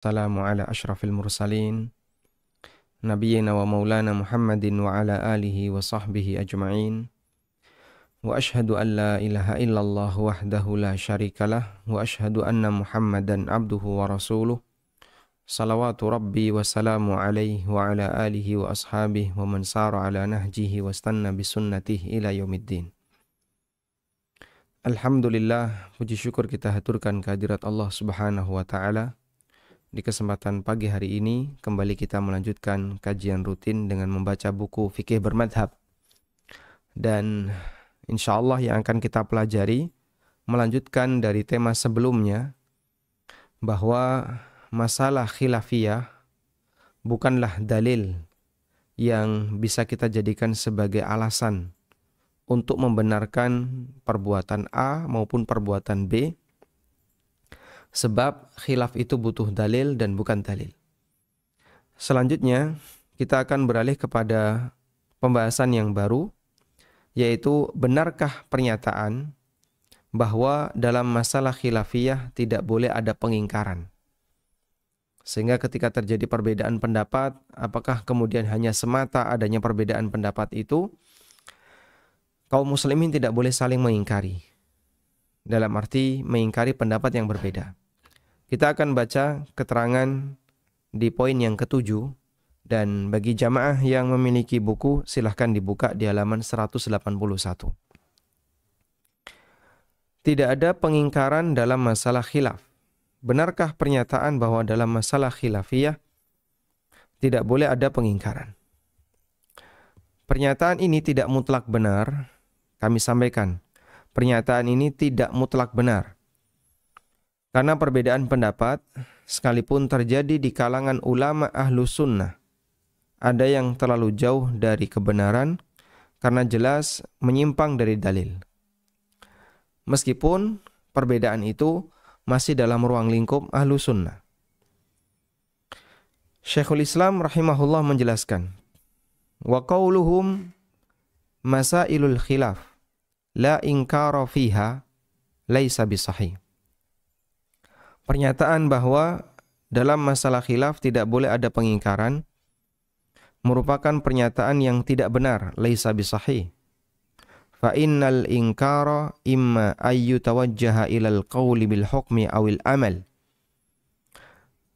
Assalamu ala ashrafil mursalin Nabiyyina wa maulana Muhammadin wa ala alihi wa sahbihi ajma'in. Wa ashhadu an la ilaha illallah wahdahu la syarikalah. Wa ashhadu anna Muhammadan abduhu wa rasuluh. Salawatu rabbi wa salamu alaihi wa ala alihi wa ashabihi wa man sara ala nahjihi wa stanna bisunnatihi ila yaumiddin. Alhamdulillah, puji syukur kita haturkan kehadirat Allah subhanahu wa ta'ala. Di kesempatan pagi hari ini, kembali kita melanjutkan kajian rutin dengan membaca buku fikih bermadhab. Dan insya Allah yang akan kita pelajari, melanjutkan dari tema sebelumnya, bahwa masalah khilafiyah bukanlah dalil yang bisa kita jadikan sebagai alasan untuk membenarkan perbuatan A maupun perbuatan B, sebab khilaf itu butuh dalil dan bukan dalil. Selanjutnya, kita akan beralih kepada pembahasan yang baru, yaitu benarkah pernyataan bahwa dalam masalah khilafiyah tidak boleh ada pengingkaran. Sehingga ketika terjadi perbedaan pendapat, apakah kemudian hanya semata adanya perbedaan pendapat itu, kaum muslimin tidak boleh saling mengingkari. Dalam arti mengingkari pendapat yang berbeda. Kita akan baca keterangan di poin yang ke-7, dan bagi jamaah yang memiliki buku silahkan dibuka di halaman 181. Tidak ada pengingkaran dalam masalah khilaf. Benarkah pernyataan bahwa dalam masalah khilafiyah tidak boleh ada pengingkaran? Pernyataan ini tidak mutlak benar. Kami sampaikan, pernyataan ini tidak mutlak benar. Karena perbedaan pendapat, sekalipun terjadi di kalangan ulama ahlu sunnah, ada yang terlalu jauh dari kebenaran karena jelas menyimpang dari dalil. Meskipun perbedaan itu masih dalam ruang lingkup ahlu sunnah. Syekhul Islam rahimahullah menjelaskan, wa qauluhum masailul khilaf la inkara fiha laisa bisahih. Pernyataan bahwa dalam masalah khilaf tidak boleh ada pengingkaran merupakan pernyataan yang tidak benar, laisa bisahih. Fa innal inkara imma ayyu tawajjaha ilal qawli bil hukmi awil amal.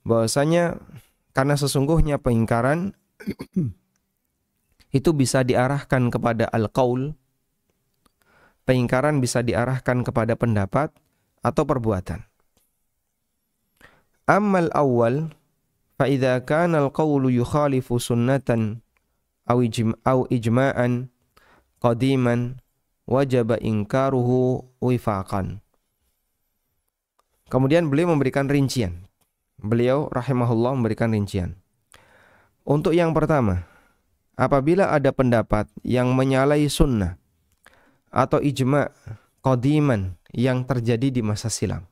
Bahwasanya karena sesungguhnya pengingkaran itu bisa diarahkan kepada al-qaul. Pengingkaran bisa diarahkan kepada pendapat atau perbuatan. Ammal awal, fa idza kana al-qawlu yukhalifu sunnatan aw ijma'an qadiman wajaba inkaruhu wifaqan. Kemudian beliau memberikan rincian. Beliau rahimahullah memberikan rincian. Untuk yang pertama, apabila ada pendapat yang menyalahi sunnah atau ijma' qadiman yang terjadi di masa silam,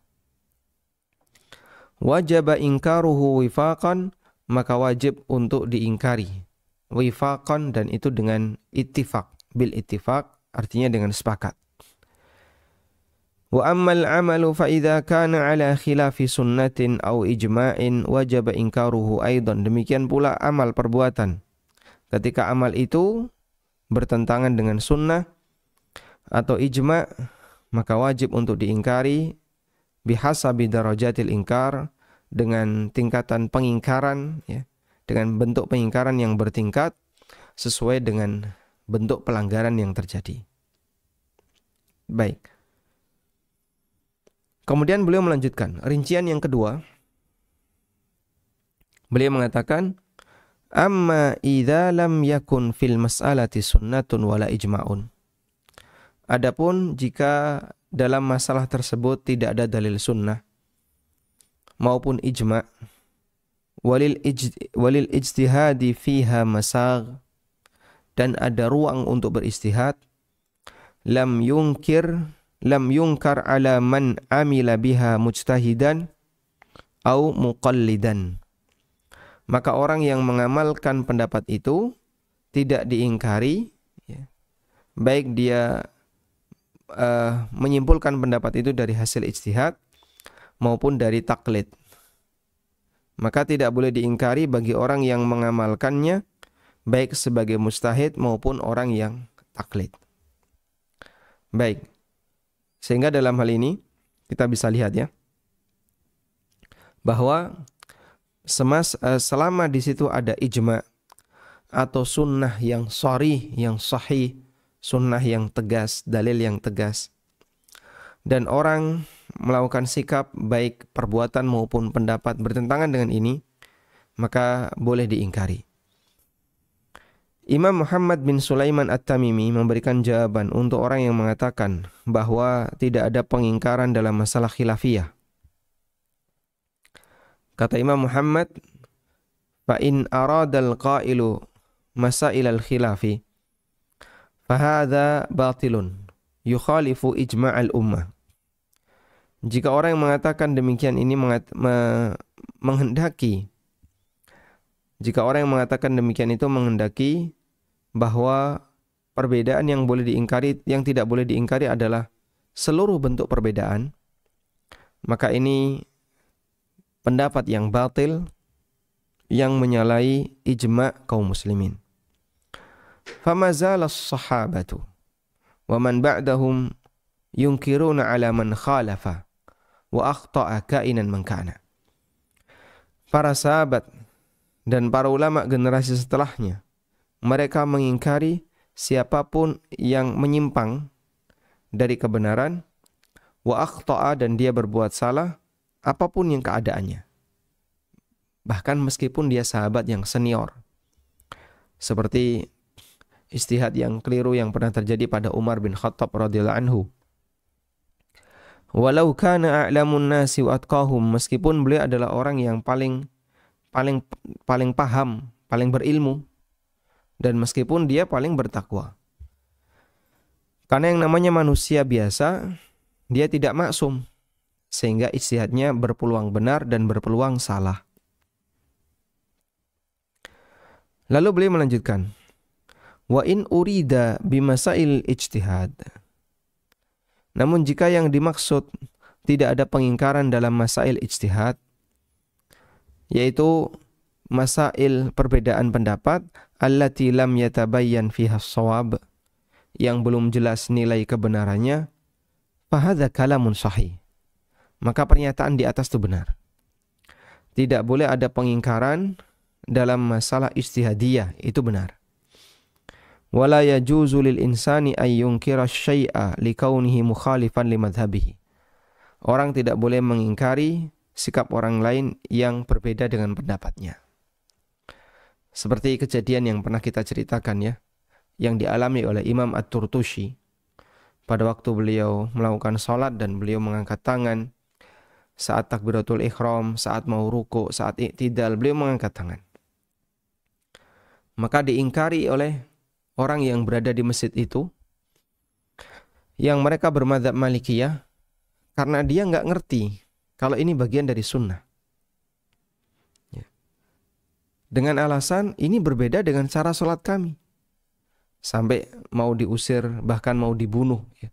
wajaba ingkaruhu wifaqan, maka wajib untuk diingkari. Wifaqan, dan itu dengan ittifaq. Bil ittifaq artinya dengan sepakat. Wa ammal amalu fa idza kana ala khilafi sunnatin aw ijma'in wajaba ingkaruhu aidan. Demikian pula amal perbuatan. Ketika amal itu bertentangan dengan sunnah atau ijma', maka wajib untuk diingkari bihasabi darajatil ingkar, dengan tingkatan pengingkaran, ya, dengan bentuk pengingkaran yang bertingkat sesuai dengan bentuk pelanggaran yang terjadi. Baik. Kemudian beliau melanjutkan rincian yang kedua. Beliau mengatakan, amma idza lam yakun fil mas'alati sunnatun wala ijma'un. Adapun jika dalam masalah tersebut tidak ada dalil sunnah maupun ijma', walil ijtihadi fiha masagh, dan ada ruang untuk beristihad, lam yunkar ala man amila biha mujtahidan au muqallidan. Maka orang yang mengamalkan pendapat itu tidak diingkari, ya, baik dia menyimpulkan pendapat itu dari hasil ijtihad maupun dari taklid. maka tidak boleh diingkari bagi orang yang mengamalkannya, baik sebagai mujtahid maupun orang yang taklid. Baik, sehingga dalam hal ini kita bisa lihat ya, bahwa selama di situ ada ijma atau sunnah yang sharih, yang sahih, sunnah yang tegas, dalil yang tegas, dan orang melakukan sikap baik perbuatan maupun pendapat bertentangan dengan ini, maka boleh diingkari. Imam Muhammad bin Sulaiman At-Tamimi memberikan jawaban untuk orang yang mengatakan bahwa tidak ada pengingkaran dalam masalah khilafiyah. Kata Imam Muhammad, fa in aradal qailu masail al-khilafi fahadha batilun yukhalifu ijma'al ummah. Jika orang yang mengatakan demikian ini menghendaki, jika orang yang mengatakan demikian itu menghendaki bahwa perbedaan yang boleh diingkari, yang tidak boleh diingkari adalah seluruh bentuk perbedaan, maka ini pendapat yang batil yang menyalahi ijma' kaum muslimin. Famazala as-sahabatu wa man ba'dahum yunkiruna ala man khalafa wa akhta'a kainan man kana. Para sahabat dan para ulama generasi setelahnya, mereka mengingkari siapapun yang menyimpang dari kebenaran, wa akhta'a, dan dia berbuat salah apapun yang keadaannya. Bahkan meskipun dia sahabat yang senior. Seperti ijtihad yang keliru yang pernah terjadi pada Umar bin Khattab radhiyallahu anhu. Walau kana a'lamun nasi wa atqahum, meskipun beliau adalah orang yang paling paham, paling berilmu, dan meskipun dia paling bertakwa. Karena yang namanya manusia biasa, dia tidak maksum, sehingga ijtihadnya berpeluang benar dan berpeluang salah. Lalu beliau melanjutkan, wa in urida bimasail ijtihad. Namun jika yang dimaksud tidak ada pengingkaran dalam masail ijtihad, yaitu masail perbedaan pendapat, allati lam yatabayyan fiha as-shawab, yang belum jelas nilai kebenarannya, fahadza kalamun sahih. Maka pernyataan di atas itu benar. Tidak boleh ada pengingkaran dalam masalah ijtihadiyah, itu benar. Wala yajuzu lil insani ay yunkira syai'a likaunihi mukhalifan li madhhabihi. Orang tidak boleh mengingkari sikap orang lain yang berbeda dengan pendapatnya. Seperti kejadian yang pernah kita ceritakan ya, yang dialami oleh Imam At-Turtushi pada waktu beliau melakukan salat dan beliau mengangkat tangan saat takbiratul ihram, saat mau ruku', saat i'tidal, beliau mengangkat tangan. Maka diingkari oleh orang yang berada di masjid itu, yang mereka bermadzhab Malikiyah, karena dia nggak ngerti kalau ini bagian dari sunnah. Ya. Dengan alasan ini berbeda dengan cara sholat kami, sampai mau diusir, bahkan mau dibunuh, ya.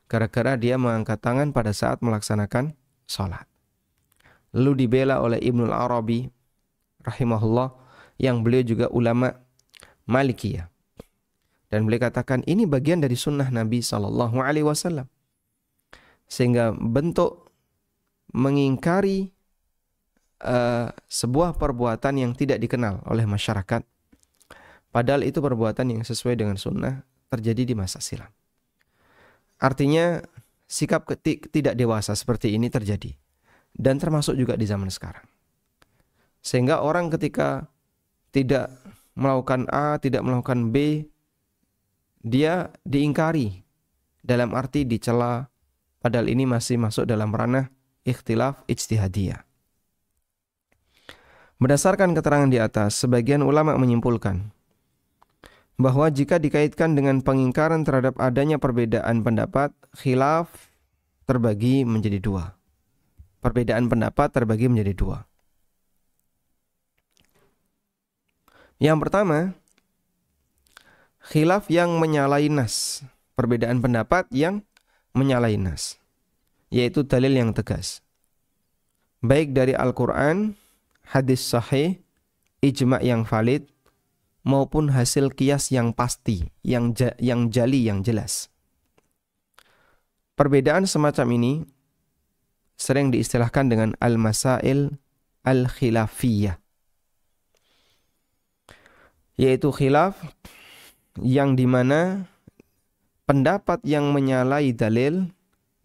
Gara-gara dia mengangkat tangan pada saat melaksanakan sholat. Lalu dibela oleh Ibnul Arabi rahimahullah, yang beliau juga ulama Malikiyah. Dan beliau katakan ini bagian dari sunnah Nabi SAW. Sehingga bentuk mengingkari sebuah perbuatan yang tidak dikenal oleh masyarakat, padahal itu perbuatan yang sesuai dengan sunnah, terjadi di masa silam. Artinya sikap tidak dewasa seperti ini terjadi. Dan termasuk juga di zaman sekarang. Sehingga orang ketika tidak melakukan A, tidak melakukan B, dia diingkari, dalam arti dicela, padahal ini masih masuk dalam ranah ikhtilaf ijtihadiyah. Berdasarkan keterangan di atas, sebagian ulama menyimpulkan bahwa jika dikaitkan dengan pengingkaran terhadap adanya perbedaan pendapat, khilaf terbagi menjadi dua. Perbedaan pendapat terbagi menjadi dua. Yang pertama, khilaf yang menyalahi nas, perbedaan pendapat yang menyalahi nas, yaitu dalil yang tegas, baik dari Al-Quran hadis sahih, ijma' yang valid, maupun hasil qiyas yang pasti, yang jali, yang jelas. Perbedaan semacam ini sering diistilahkan dengan al-masail al-khilafiyah, yaitu khilaf yang dimana pendapat yang menyalahi dalil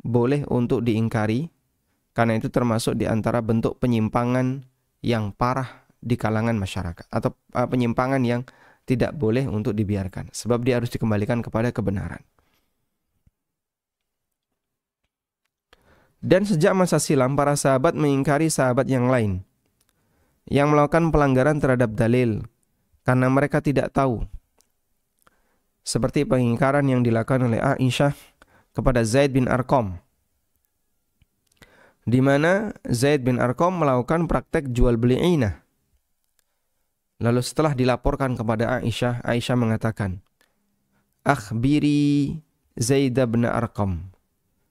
boleh untuk diingkari, karena itu termasuk di antara bentuk penyimpangan yang parah di kalangan masyarakat, atau penyimpangan yang tidak boleh untuk dibiarkan, sebab dia harus dikembalikan kepada kebenaran. Dan sejak masa silam, para sahabat mengingkari sahabat yang lain yang melakukan pelanggaran terhadap dalil karena mereka tidak tahu. Seperti pengingkaran yang dilakukan oleh Aisyah kepada Zaid bin Arqam, di mana Zaid bin Arqam melakukan praktek jual beli inah. Lalu setelah dilaporkan kepada Aisyah, Aisyah mengatakan, "Akhbiri Zaid bin Arqam."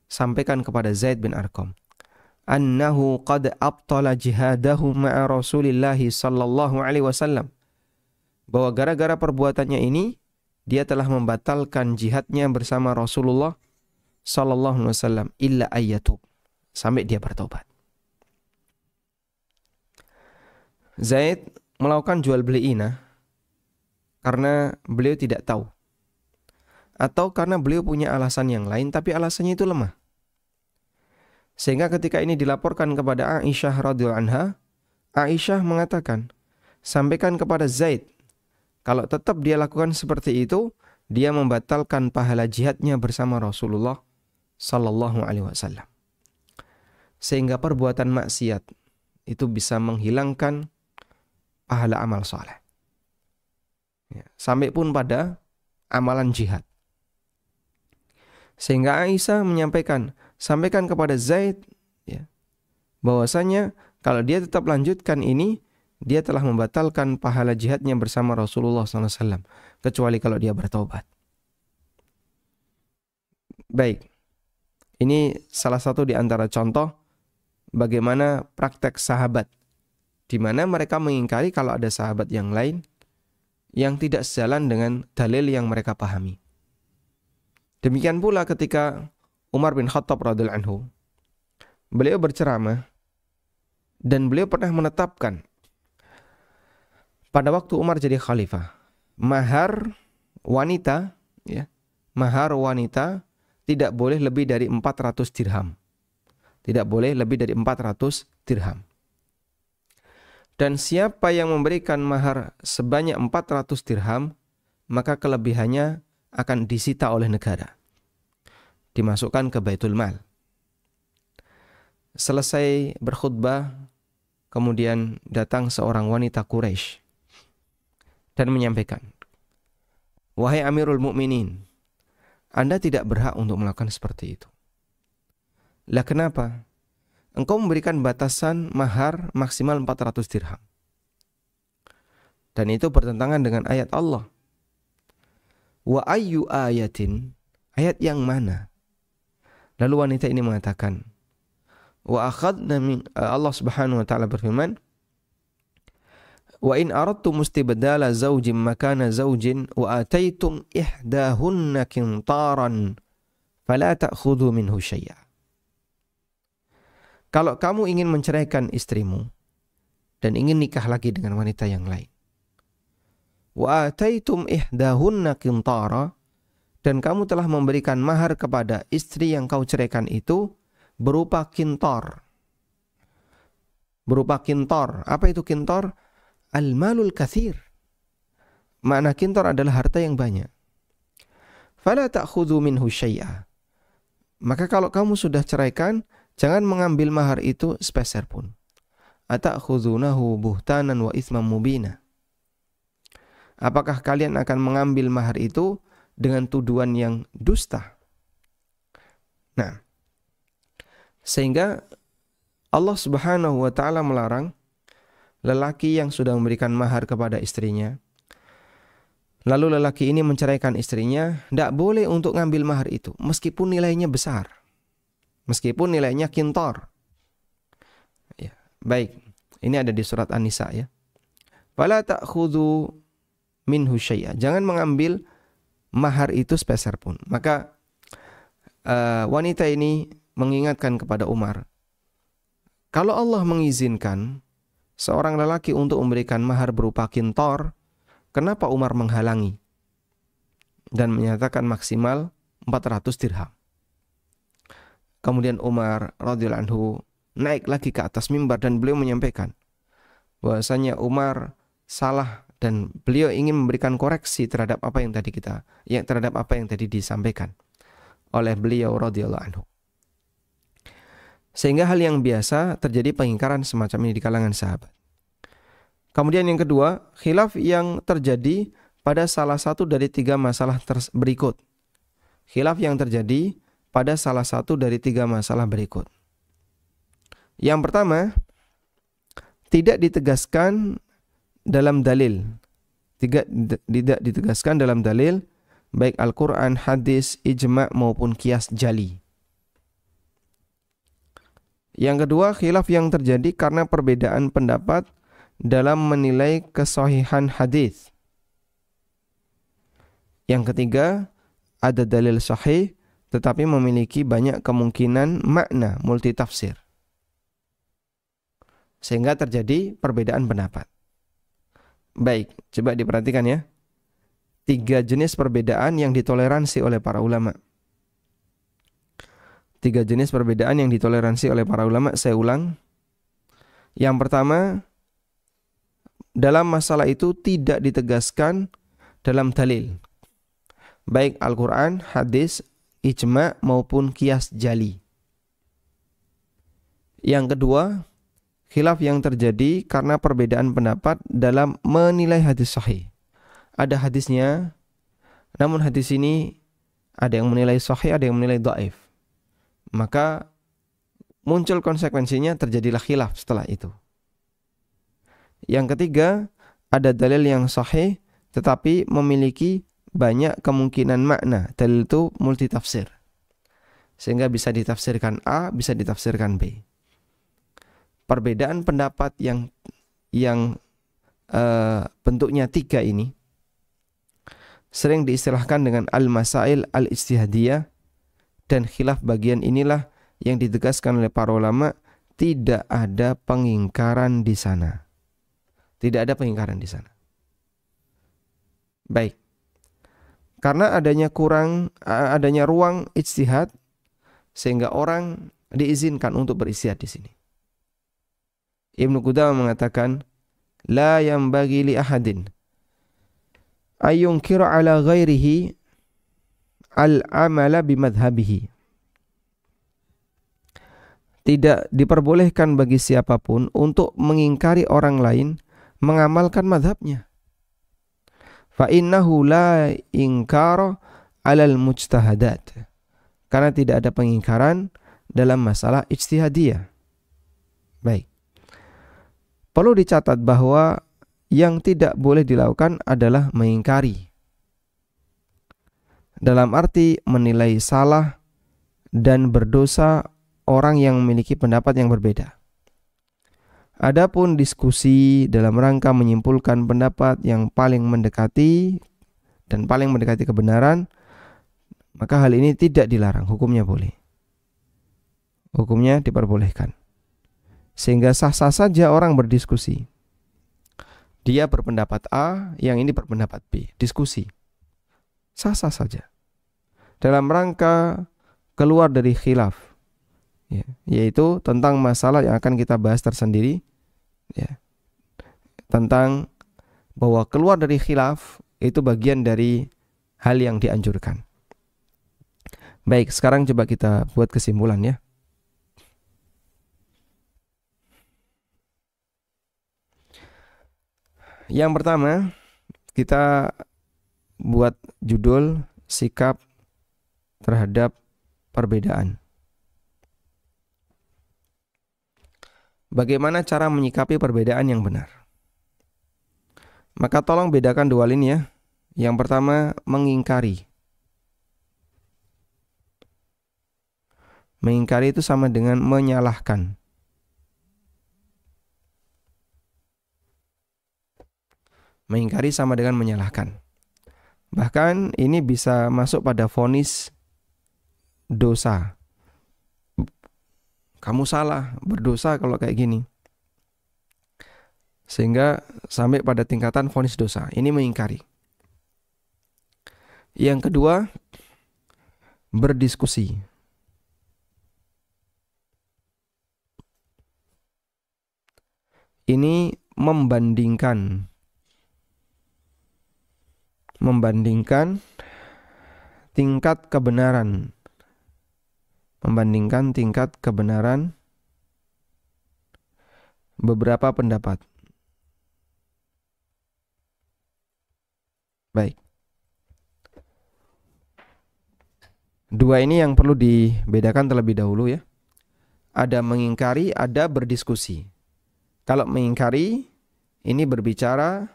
Sampaikan kepada Zaid bin Arqam, "Annahu qad abtala jihadahu ma'a Rasulillah sallallahu alaihi wasallam." Bahwa gara-gara perbuatannya ini, dia telah membatalkan jihadnya bersama Rasulullah sallallahu alaihi wasallam illa ayyatub, sampai dia bertobat. Zaid melakukan jual beli inah karena beliau tidak tahu, atau karena beliau punya alasan yang lain, tapi alasannya itu lemah. Sehingga ketika ini dilaporkan kepada Aisyah radhiyallahu anha, Aisyah mengatakan, sampaikan kepada Zaid, kalau tetap dia lakukan seperti itu, dia membatalkan pahala jihadnya bersama Rasulullah sallallahu alaihi wasallam. Sehingga perbuatan maksiat itu bisa menghilangkan pahala amal soleh. Sampai pun pada amalan jihad. Sehingga Aisyah menyampaikan, sampaikan kepada Zaid, bahwasanya kalau dia tetap lanjutkan ini, dia telah membatalkan pahala jihadnya bersama Rasulullah SAW, kecuali kalau dia bertobat. Baik, ini salah satu di antara contoh bagaimana praktek sahabat, di mana mereka mengingkari kalau ada sahabat yang lain yang tidak sejalan dengan dalil yang mereka pahami. Demikian pula ketika Umar bin Khattab radhiyallahu anhu, beliau berceramah dan beliau pernah menetapkan pada waktu Umar jadi khalifah, mahar wanita tidak boleh lebih dari 400 dirham. Tidak boleh lebih dari 400 dirham. Dan siapa yang memberikan mahar sebanyak 400 dirham, maka kelebihannya akan disita oleh negara, dimasukkan ke Baitul Mal. Selesai berkhutbah, kemudian datang seorang wanita Quraisy dan menyampaikan, "Wahai Amirul Mukminin, Anda tidak berhak untuk melakukan seperti itu." Lah kenapa? Engkau memberikan batasan mahar maksimal 400 dirham. Dan itu bertentangan dengan ayat Allah. Wa ayyu ayatin, ayat yang mana? Lalu wanita ini mengatakan, wa akhadna min, Allah Subhanahu wa taala berfirman, wa in aradtum istibdala zawjin makana zawjin wa ataitum ihdahunna qintaran fala ta'khudhu minhu syai'a. Kalau kamu ingin menceraikan istrimu dan ingin nikah lagi dengan wanita yang lain, wa ataitum ihdahunna qintara, dan kamu telah memberikan mahar kepada istri yang kau ceraikan itu berupa qintar. Berupa qintar. Apa itu qintar? Al-malul katsir. Makna qintar adalah harta yang banyak. Fala ta'khudhu minhu syai'a. Maka kalau kamu sudah ceraikan, jangan mengambil mahar itu sepeser pun. Ata'khudhunahu buhtanan wa itsman mubina. Apakah kalian akan mengambil mahar itu dengan tuduhan yang dusta? Nah, sehingga Allah Subhanahu wa taala melarang lelaki yang sudah memberikan mahar kepada istrinya, lalu lelaki ini menceraikan istrinya, tidak boleh untuk ngambil mahar itu meskipun nilainya besar, meskipun nilainya qintar. Ya, baik. Ini ada di surat An-Nisa ya. Fala ta'khudhu minhu syai'a. Jangan mengambil mahar itu sepeser pun. Maka wanita ini mengingatkan kepada Umar, kalau Allah mengizinkan seorang lelaki untuk memberikan mahar berupa qintar, kenapa Umar menghalangi dan menyatakan maksimal 400 dirham? Kemudian Umar radhiyallahu anhu naik lagi ke atas mimbar dan beliau menyampaikan bahwasanya Umar salah dan beliau ingin memberikan koreksi terhadap apa yang tadi disampaikan oleh beliau radhiyallahu anhu. Sehingga hal yang biasa terjadi pengingkaran semacam ini di kalangan sahabat. Kemudian yang kedua, khilaf yang terjadi pada salah satu dari tiga masalah berikut. Khilaf yang terjadi pada salah satu dari tiga masalah berikut. Yang pertama, tidak ditegaskan dalam dalil. Tidak ditegaskan dalam dalil, baik Al-Quran, hadis, ijma' maupun qiyas jali. Yang kedua, khilaf yang terjadi karena perbedaan pendapat dalam menilai kesahihan hadis. Yang ketiga, ada dalil sahih tetapi memiliki banyak kemungkinan makna multitafsir, sehingga terjadi perbedaan pendapat. Baik, coba diperhatikan ya. 3 jenis perbedaan yang ditoleransi oleh para ulama. 3 jenis perbedaan yang ditoleransi oleh para ulama, saya ulang. Yang pertama, dalam masalah itu tidak ditegaskan dalam dalil, baik Al-Quran, hadis, ijma' maupun qiyas jali. Yang kedua, khilaf yang terjadi karena perbedaan pendapat dalam menilai hadis sahih. Ada hadisnya, namun hadis ini ada yang menilai sahih, ada yang menilai dhaif. Maka muncul konsekuensinya, terjadilah khilaf setelah itu. Yang ketiga, ada dalil yang sahih tetapi memiliki banyak kemungkinan makna. Dalil itu multitafsir, sehingga bisa ditafsirkan A, bisa ditafsirkan B. Perbedaan pendapat yang bentuknya 3 ini sering diistilahkan dengan al-masail al-ijtihadiyah, dan khilaf bagian inilah yang ditegaskan oleh para ulama, tidak ada pengingkaran di sana. Tidak ada pengingkaran di sana. Baik. Karena adanya ruang ijtihad, sehingga orang diizinkan untuk beristihad di sini. Ibnu Qudamah mengatakan, la yanbaghi li ahadin ayyunkira ala ghairihi al-amala bimadhabihi. Tidak diperbolehkan bagi siapapun untuk mengingkari orang lain mengamalkan madhabnya. Fa innahu la inkara 'alal mujtahadat. Karena tidak ada pengingkaran dalam masalah ijtihadiyah. Baik. Perlu dicatat bahwa yang tidak boleh dilakukan adalah mengingkari, dalam arti menilai salah dan berdosa orang yang memiliki pendapat yang berbeda. Adapun diskusi dalam rangka menyimpulkan pendapat yang paling mendekati kebenaran, maka hal ini tidak dilarang, hukumnya boleh. Hukumnya diperbolehkan. Sehingga sah-sah saja orang berdiskusi. Dia berpendapat A, yang ini berpendapat B. Diskusi. Sah-sah saja. Dalam rangka keluar dari khilaf, ya, yaitu tentang masalah yang akan kita bahas tersendiri, ya, tentang bahwa keluar dari khilaf itu bagian dari hal yang dianjurkan. Baik, sekarang coba kita buat kesimpulan ya. Yang pertama, kita buat judul sikap terhadap perbedaan. Bagaimana cara menyikapi perbedaan yang benar? Maka tolong bedakan 2 hal ini ya. Yang pertama, mengingkari. Mengingkari itu sama dengan menyalahkan. Mengingkari sama dengan menyalahkan. Bahkan ini bisa masuk pada vonis dosa. Kamu salah, berdosa kalau kayak gini. Sehingga sampai pada tingkatan vonis dosa. Ini mengingkari. Yang kedua, berdiskusi. Ini membandingkan tingkat kebenaran. Membandingkan tingkat kebenaran beberapa pendapat. Baik. Dua ini yang perlu dibedakan terlebih dahulu ya. Ada mengingkari, ada berdiskusi. Kalau mengingkari, ini berbicara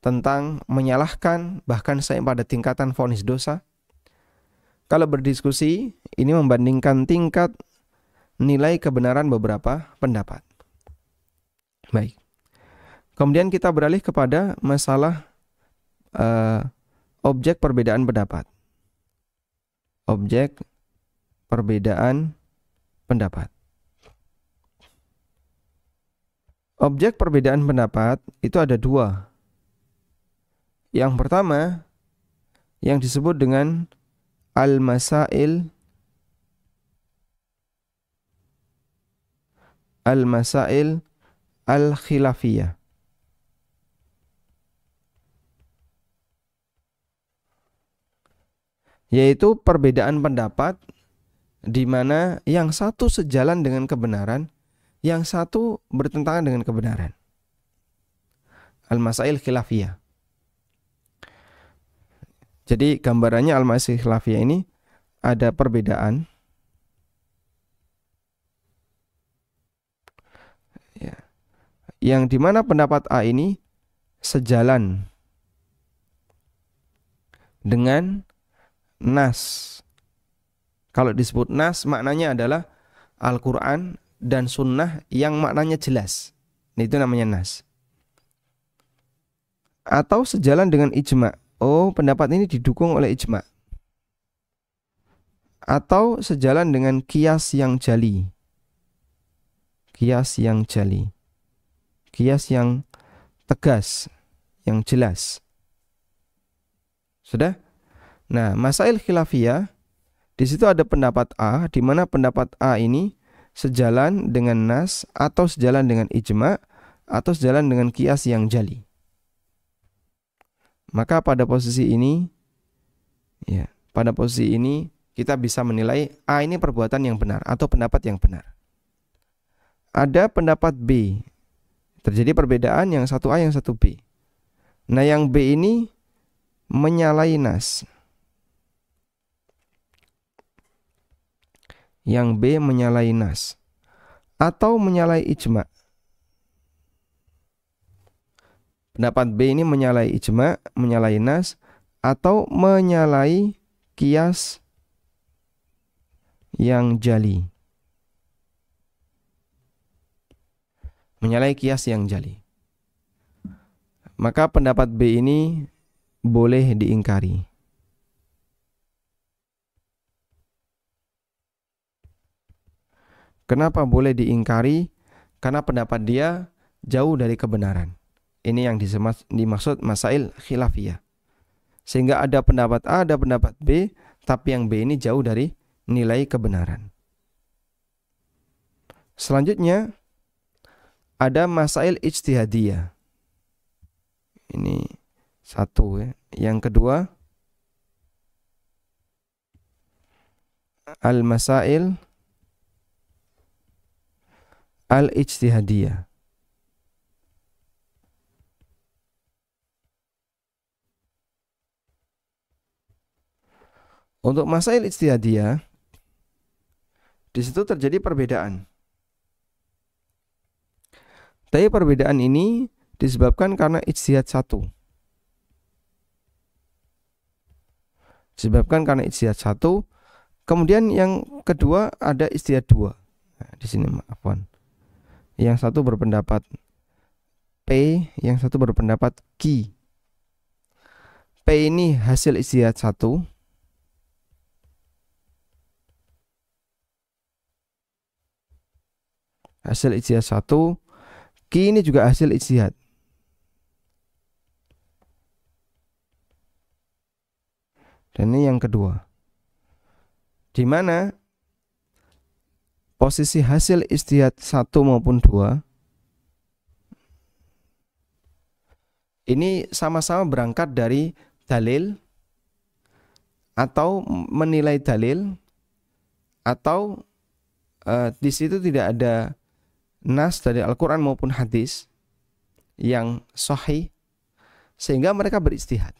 tentang menyalahkan, bahkan sampai pada tingkatan vonis dosa. Kalau berdiskusi, ini membandingkan tingkat nilai kebenaran beberapa pendapat. Baik. Kemudian kita beralih kepada masalah objek perbedaan pendapat. Objek perbedaan pendapat. Objek perbedaan pendapat itu ada dua. Yang pertama, yang disebut dengan al-masail al-khilafiyah. Yaitu perbedaan pendapat di mana yang satu sejalan dengan kebenaran, yang satu bertentangan dengan kebenaran. Al-masail khilafiyah. Jadi gambarannya al-masail khilafiyah ini ada perbedaan ya, yang dimana pendapat A ini sejalan dengan nas. Kalau disebut nas maknanya adalah Al-Quran dan sunnah yang maknanya jelas. Itu namanya nas. Atau sejalan dengan ijma'. Oh, pendapat ini didukung oleh ijma'. Atau sejalan dengan qiyas yang jali. Qiyas yang jali. Qiyas yang tegas, yang jelas. Sudah? Nah, masail khilafiyah, di situ ada pendapat A, di mana pendapat A ini sejalan dengan nas, atau sejalan dengan ijma', atau sejalan dengan qiyas yang jali. Maka pada posisi ini, ya, pada posisi ini kita bisa menilai A ini perbuatan yang benar atau pendapat yang benar. Ada pendapat B, terjadi perbedaan yang satu A, yang satu B. Nah, yang B ini menyalahi nas. Yang B menyalahi nas atau menyalahi ijma'. Pendapat B ini menyalahi ijma', menyalahi nas, atau menyalahi qiyas yang jali. Menyalahi qiyas yang jali. Maka pendapat B ini boleh diingkari. Kenapa boleh diingkari? Karena pendapat dia jauh dari kebenaran. Ini yang dimaksud masail khilafiyah. Sehingga ada pendapat A, ada pendapat B, tapi yang B ini jauh dari nilai kebenaran. Selanjutnya ada masail ijtihadiyah. Ini satu ya. Yang kedua al-masail al-ijtihadiyah. Untuk masail ijtihadiyah, di situ terjadi perbedaan. Tapi perbedaan ini disebabkan karena ijtihad satu. Disebabkan karena ijtihad satu. Kemudian yang kedua ada ijtihad dua. Nah, di sini maafkan. Yang satu berpendapat P, yang satu berpendapat Q. P ini hasil ijtihad 1. Hasil ijtihad 1. Q ini juga hasil ijtihad. Dan ini yang kedua. Di mana posisi hasil ijtihad 1 maupun 2 ini sama-sama berangkat dari dalil atau menilai dalil, atau di situ tidak ada nas dari Al-Quran maupun hadis yang sahih sehingga mereka berijtihad.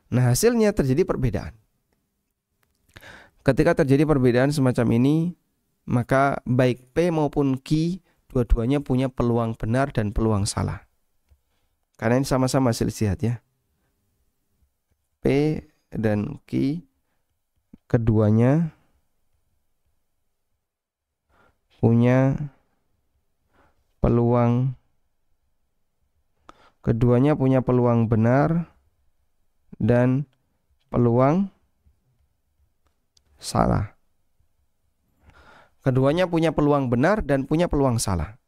Nah, hasilnya terjadi perbedaan. Ketika terjadi perbedaan semacam ini, maka baik P maupun Q dua-duanya punya peluang benar dan peluang salah. Karena ini sama-sama hasil ijtihad ya. P dan Q keduanya punya peluang benar dan peluang salah. Keduanya punya peluang benar dan punya peluang salah.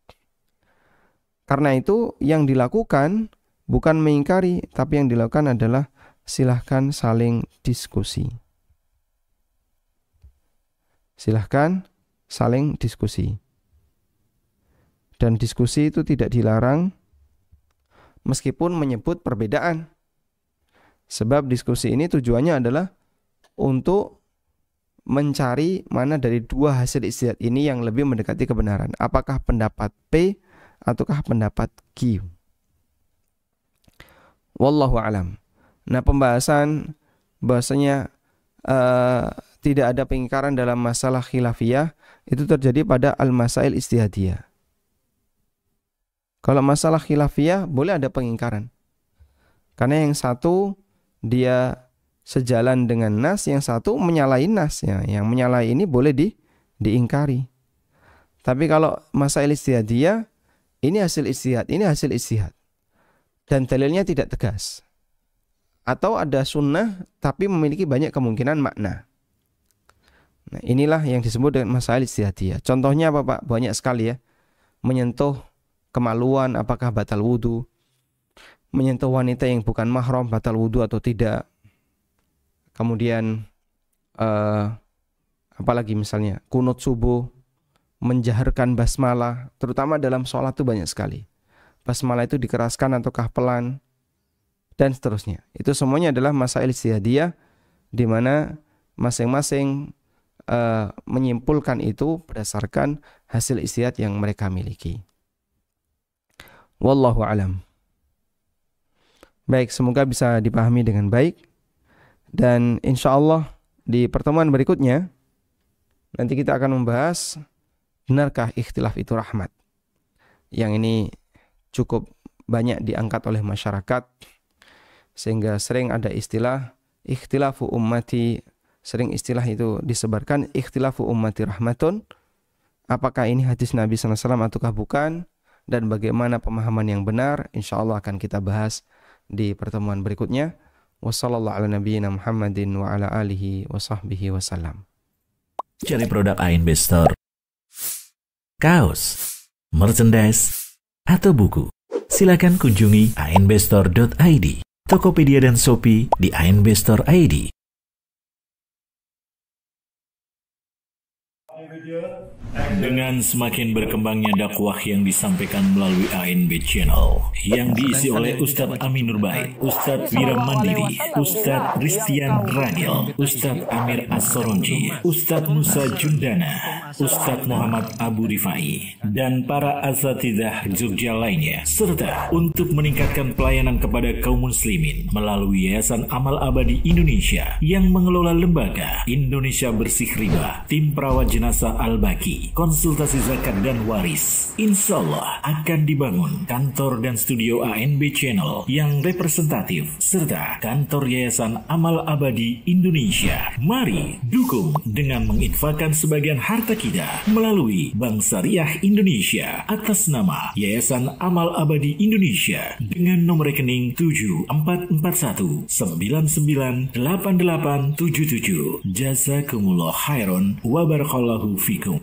Karena itu yang dilakukan bukan mengingkari, tapi yang dilakukan adalah silahkan saling diskusi. Silahkan saling diskusi. Dan diskusi itu tidak dilarang meskipun menyebut perbedaan. Sebab diskusi ini tujuannya adalah untuk mencari mana dari dua hasil ijtihad ini yang lebih mendekati kebenaran. Apakah pendapat P ataukah pendapat Q. Wallahu alam. Nah, pembahasan bahasanya tidak ada pengingkaran dalam masalah khilafiyah itu terjadi pada al-masail ijtihadiyah. Kalau masalah khilafiyah boleh ada pengingkaran. Karena yang satu dia sejalan dengan nas, yang satu menyalahi nas ya. Yang menyalahi ini boleh diingkari. Tapi kalau masail ijtihadiyah, ini hasil ijtihad, ini hasil ijtihad. Dan dalilnya tidak tegas. Atau ada sunnah tapi memiliki banyak kemungkinan makna. Nah, inilah yang disebut dengan masail ijtihadiyah. Contohnya apa Pak? Banyak sekali ya. Menyentuh kemaluan apakah batal wudu, menyentuh wanita yang bukan mahram batal wudu atau tidak. Kemudian apalagi misalnya kunut subuh, menjaharkan basmalah, terutama dalam sholat itu banyak sekali. Basmalah itu dikeraskan ataukah pelan, dan seterusnya. Itu semuanya adalah masail ijtihadiyah di mana masing-masing menyimpulkan itu berdasarkan hasil ijtihad yang mereka miliki. Wallahu alam. Baik, semoga bisa dipahami dengan baik. Dan insya Allah di pertemuan berikutnya nanti kita akan membahas benarkah ikhtilaf itu rahmat. Yang ini cukup banyak diangkat oleh masyarakat sehingga sering ada istilah ikhtilafu ummati, sering istilah itu disebarkan ikhtilafu ummati rahmatun. Apakah ini hadis Nabi SAW ataukah bukan? Dan bagaimana pemahaman yang benar, insya Allah akan kita bahas di pertemuan berikutnya. Wassallallahu ala nabiyyina Muhammadin wa ala alihi wa sahbihi wasallam. Cari produk ANB Store, kaos, merchandise, atau buku. Silakan kunjungi anbstore.id, Tokopedia dan Shopee di ANB Store ID. Dengan semakin berkembangnya dakwah yang disampaikan melalui ANB Channel yang diisi oleh Ustadz Amin Nurbaik, Ustadz Wira Mandiri, Ustadz Ristian Raniel, Ustadz Amir As-Soronji, Ustadz Musa Jundana, Ustadz Muhammad Abu Rifai, dan para asatidzah Jogja lainnya, serta untuk meningkatkan pelayanan kepada kaum muslimin melalui Yayasan Amal Abadi Indonesia yang mengelola lembaga Indonesia Bersih Riba, tim perawat jenazah Al-Baqi, haji, konsultasi zakat dan waris. Insya Allah akan dibangun kantor dan studio ANB Channel yang representatif serta kantor Yayasan Amal Abadi Indonesia. Mari dukung dengan menginfakkan sebagian harta kita melalui Bank Syariah Indonesia atas nama Yayasan Amal Abadi Indonesia dengan nomor rekening 7441998877. Jazakumullah khairan wa barakallahu fikum.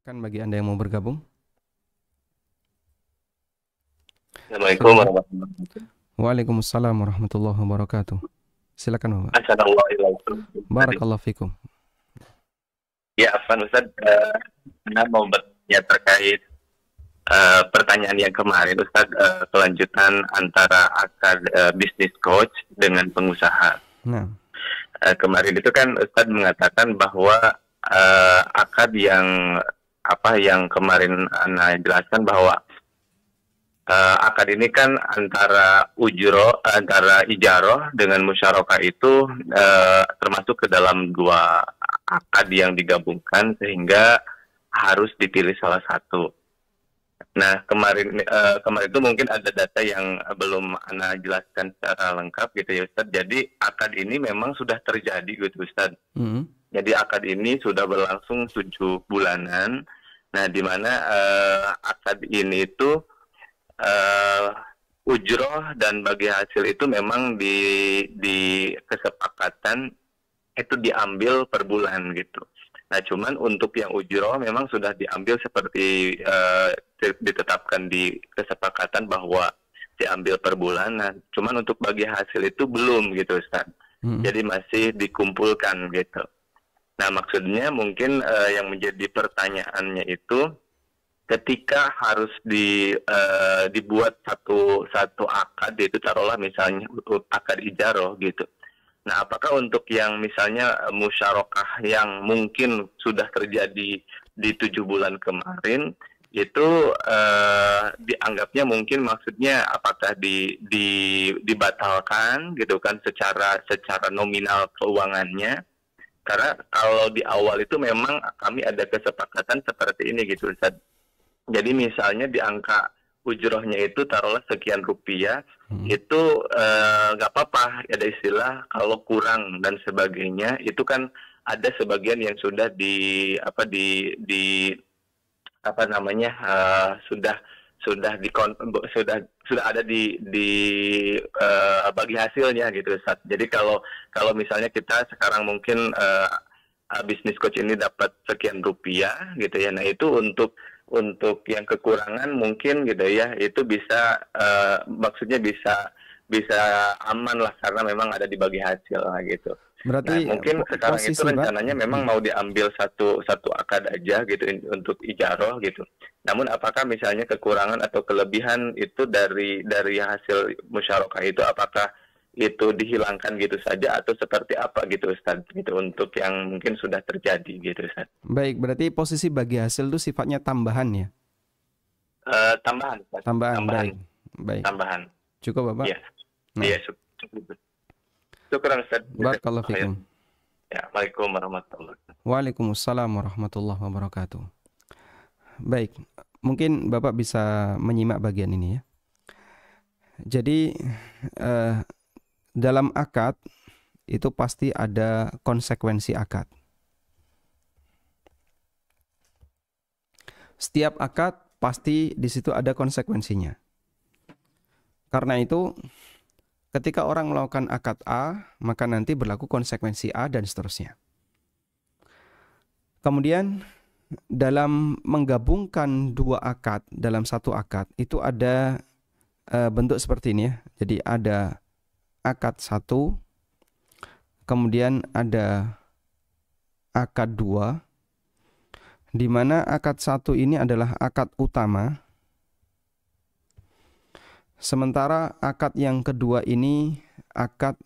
Kan bagi Anda yang mau bergabung. Assalamualaikum warahmatullahi wabarakatuh. Waalaikumsalam warahmatullahi wabarakatuh. Silakan Bapak. Assalamualaikum. Barakallahu fikum. Ya, Afan Ustaz, Anda mau bertanya terkait pertanyaan yang kemarin Ustaz, kelanjutan antara akad bisnis coach dengan pengusaha. Nah, Kemarin itu kan Ustaz mengatakan bahwa akad yang kemarin Anda jelaskan bahwa akad ini kan antara ijaroh dengan musyarakah itu termasuk ke dalam dua akad yang digabungkan sehingga harus dipilih salah satu. Nah, kemarin itu mungkin ada data yang belum Anda jelaskan secara lengkap gitu ya Ustaz. Jadi akad ini memang sudah terjadi gitu Ustaz. Jadi akad ini sudah berlangsung 7 bulanan. Nah, di mana akad ini itu ujroh dan bagi hasil itu memang di kesepakatan itu diambil per bulan gitu. Nah, cuman untuk yang ujroh memang sudah diambil seperti ditetapkan di kesepakatan bahwa diambil per bulan. Nah, cuman untuk bagi hasil itu belum gitu Ustaz. Jadi masih dikumpulkan gitu. Nah, maksudnya mungkin yang menjadi pertanyaannya itu ketika harus dibuat satu akad, itu taruhlah misalnya akad ijaroh gitu. Nah, apakah untuk yang misalnya musyarakah yang mungkin sudah terjadi di 7 bulan kemarin itu dianggapnya mungkin maksudnya apakah dibatalkan gitu kan secara nominal keuangannya? Karena kalau di awal itu memang kami ada kesepakatan seperti ini gitu Ustaz. Jadi misalnya di angka ujrohnya itu taruhlah sekian rupiah, itu nggak apa-apa, ada istilah kalau kurang dan sebagainya, itu kan ada sebagian yang sudah sudah ada di bagi hasilnya gitu Ustaz. Jadi kalau misalnya kita sekarang mungkin bisnis coach ini dapat sekian rupiah gitu ya. Nah, itu untuk yang kekurangan mungkin gitu ya, itu bisa maksudnya bisa aman lah karena memang ada di bagi hasil lah gitu. berarti Nah, mungkin sekarang itu rencananya memang mau diambil satu akad aja gitu untuk ijaroh gitu. Namun apakah misalnya kekurangan atau kelebihan itu dari hasil musyarakah itu apakah itu dihilangkan gitu saja atau seperti apa gitu Ustaz gitu untuk yang mungkin sudah terjadi gitu Ustaz. baik, berarti posisi bagi hasil itu sifatnya tambahan ya? Tambahan Ustaz. Tambahan. Baik. Tambahan. Cukup Bapak? Iya. Nah. Iya, cukup. Syukran Ustaz. Barakallahu fikum. Ya, Waalaikumsalam warahmatullahi wabarakatuh. Waalaikumsalam warahmatullahi wabarakatuh. Baik, mungkin Bapak bisa menyimak bagian ini ya. Jadi dalam akad itu pasti ada konsekuensi akad. Setiap akad pasti di situ ada konsekuensinya. Karena itu ketika orang melakukan akad A, maka nanti berlaku konsekuensi A dan seterusnya. Kemudian dalam menggabungkan dua akad dalam satu akad itu ada bentuk seperti ini ya. Jadi ada akad 1, kemudian ada akad 2, di mana akad 1 ini adalah akad utama. Sementara akad yang kedua ini akad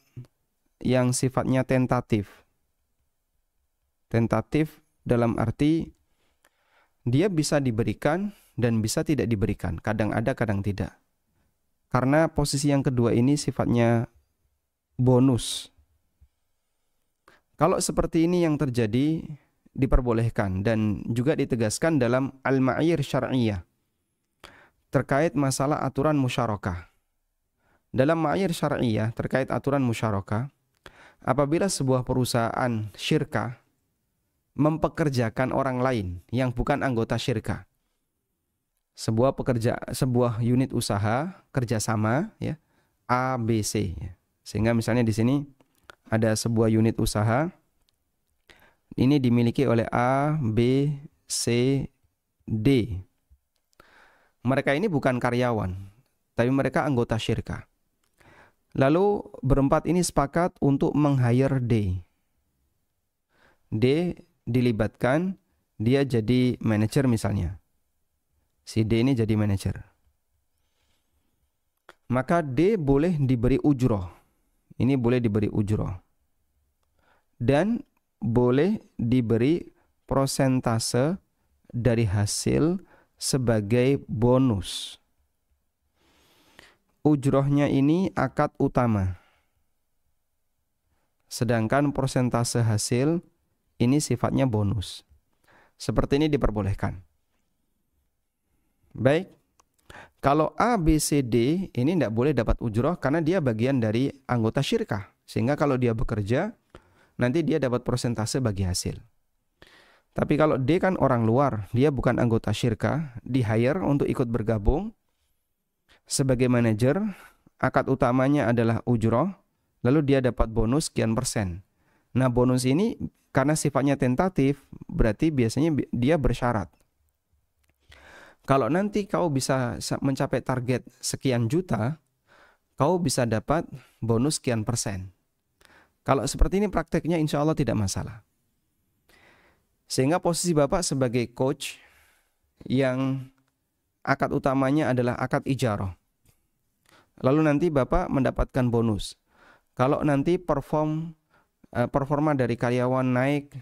yang sifatnya tentatif. Tentatif dalam arti dia bisa diberikan dan bisa tidak diberikan. Kadang ada, kadang tidak. Karena posisi yang kedua ini sifatnya bonus. Kalau seperti ini yang terjadi diperbolehkan dan juga ditegaskan dalam al-ma'ir syar'iyyah terkait masalah aturan musyarakah. Dalam ma'ir syar'iyyah terkait aturan musyarakah, apabila sebuah perusahaan syirkah mempekerjakan orang lain yang bukan anggota syirkah, sebuah unit usaha kerjasama ya, A, B, C ya. Sehingga misalnya di sini ada sebuah unit usaha ini dimiliki oleh A, B, C, D. Mereka ini bukan karyawan, tapi mereka anggota syirkah. Lalu berempat ini sepakat untuk meng-hire D. D dilibatkan, dia jadi manajer misalnya. Si D ini jadi manajer. Maka D boleh diberi ujroh. Ini boleh diberi ujroh. Dan boleh diberi prosentase dari hasil sebagai bonus. Ujrohnya ini akad utama. Sedangkan persentase hasil ini sifatnya bonus. Seperti ini diperbolehkan. Baik. Kalau A, B, C, D ini tidak boleh dapat ujroh karena dia bagian dari anggota syirkah. Sehingga kalau dia bekerja, nanti dia dapat persentase bagi hasil. Tapi kalau D kan orang luar, dia bukan anggota syirkah, di-hire untuk ikut bergabung sebagai manajer, akad utamanya adalah ujroh, lalu dia dapat bonus sekian persen. Nah bonus ini karena sifatnya tentatif, berarti biasanya dia bersyarat. Kalau nanti kau bisa mencapai target sekian juta, kau bisa dapat bonus sekian persen. Kalau seperti ini prakteknya insya Allah tidak masalah. Sehingga posisi Bapak sebagai coach yang akad utamanya adalah akad ijarah. Lalu nanti Bapak mendapatkan bonus. Kalau nanti performa dari karyawan naik,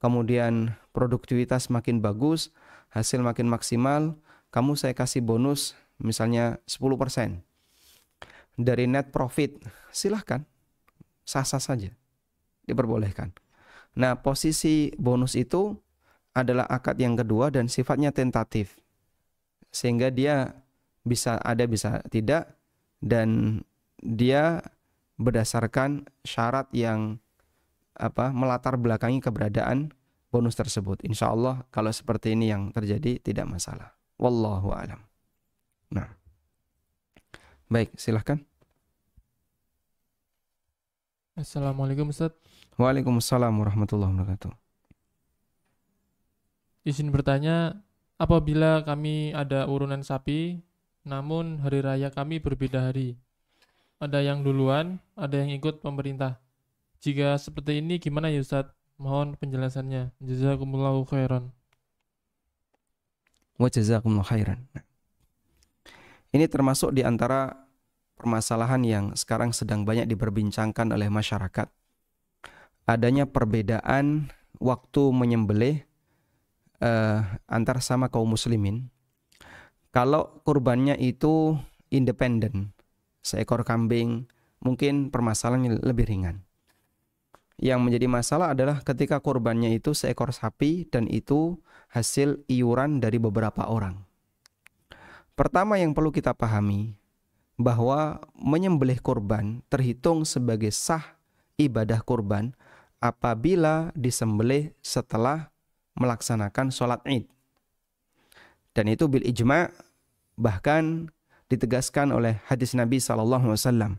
kemudian produktivitas makin bagus, hasil makin maksimal, kamu saya kasih bonus misalnya 10% dari net profit. Silahkan, sah-sah saja, diperbolehkan. Nah, posisi bonus itu adalah akad yang kedua dan sifatnya tentatif. Sehingga dia bisa ada, bisa tidak. Dan dia berdasarkan syarat yang melatar belakangi keberadaan bonus tersebut. Insya Allah kalau seperti ini yang terjadi tidak masalah. Wallahu a'lam. Nah, baik, silahkan. Assalamualaikum Ustaz. Waalaikumsalam warahmatullahi wabarakatuh. Izin bertanya, apabila kami ada urunan sapi, namun hari raya kami berbeda hari. Ada yang duluan, ada yang ikut pemerintah. Jika seperti ini gimana ya Ustaz? Mohon penjelasannya. Jazakumullahu khairan. Wa jazakumullahu khairan. Ini termasuk di antara permasalahan yang sekarang sedang banyak diperbincangkan oleh masyarakat. Adanya perbedaan waktu menyembelih antar sama kaum muslimin. Kalau kurbannya itu independen, seekor kambing, mungkin permasalahannya lebih ringan. Yang menjadi masalah adalah ketika kurbannya itu seekor sapi dan itu hasil iuran dari beberapa orang. Pertama yang perlu kita pahami bahwa menyembelih kurban terhitung sebagai sah ibadah kurban apabila disembelih setelah melaksanakan sholat Id. Dan itu bil ijma', bahkan ditegaskan oleh hadis Nabi SAW.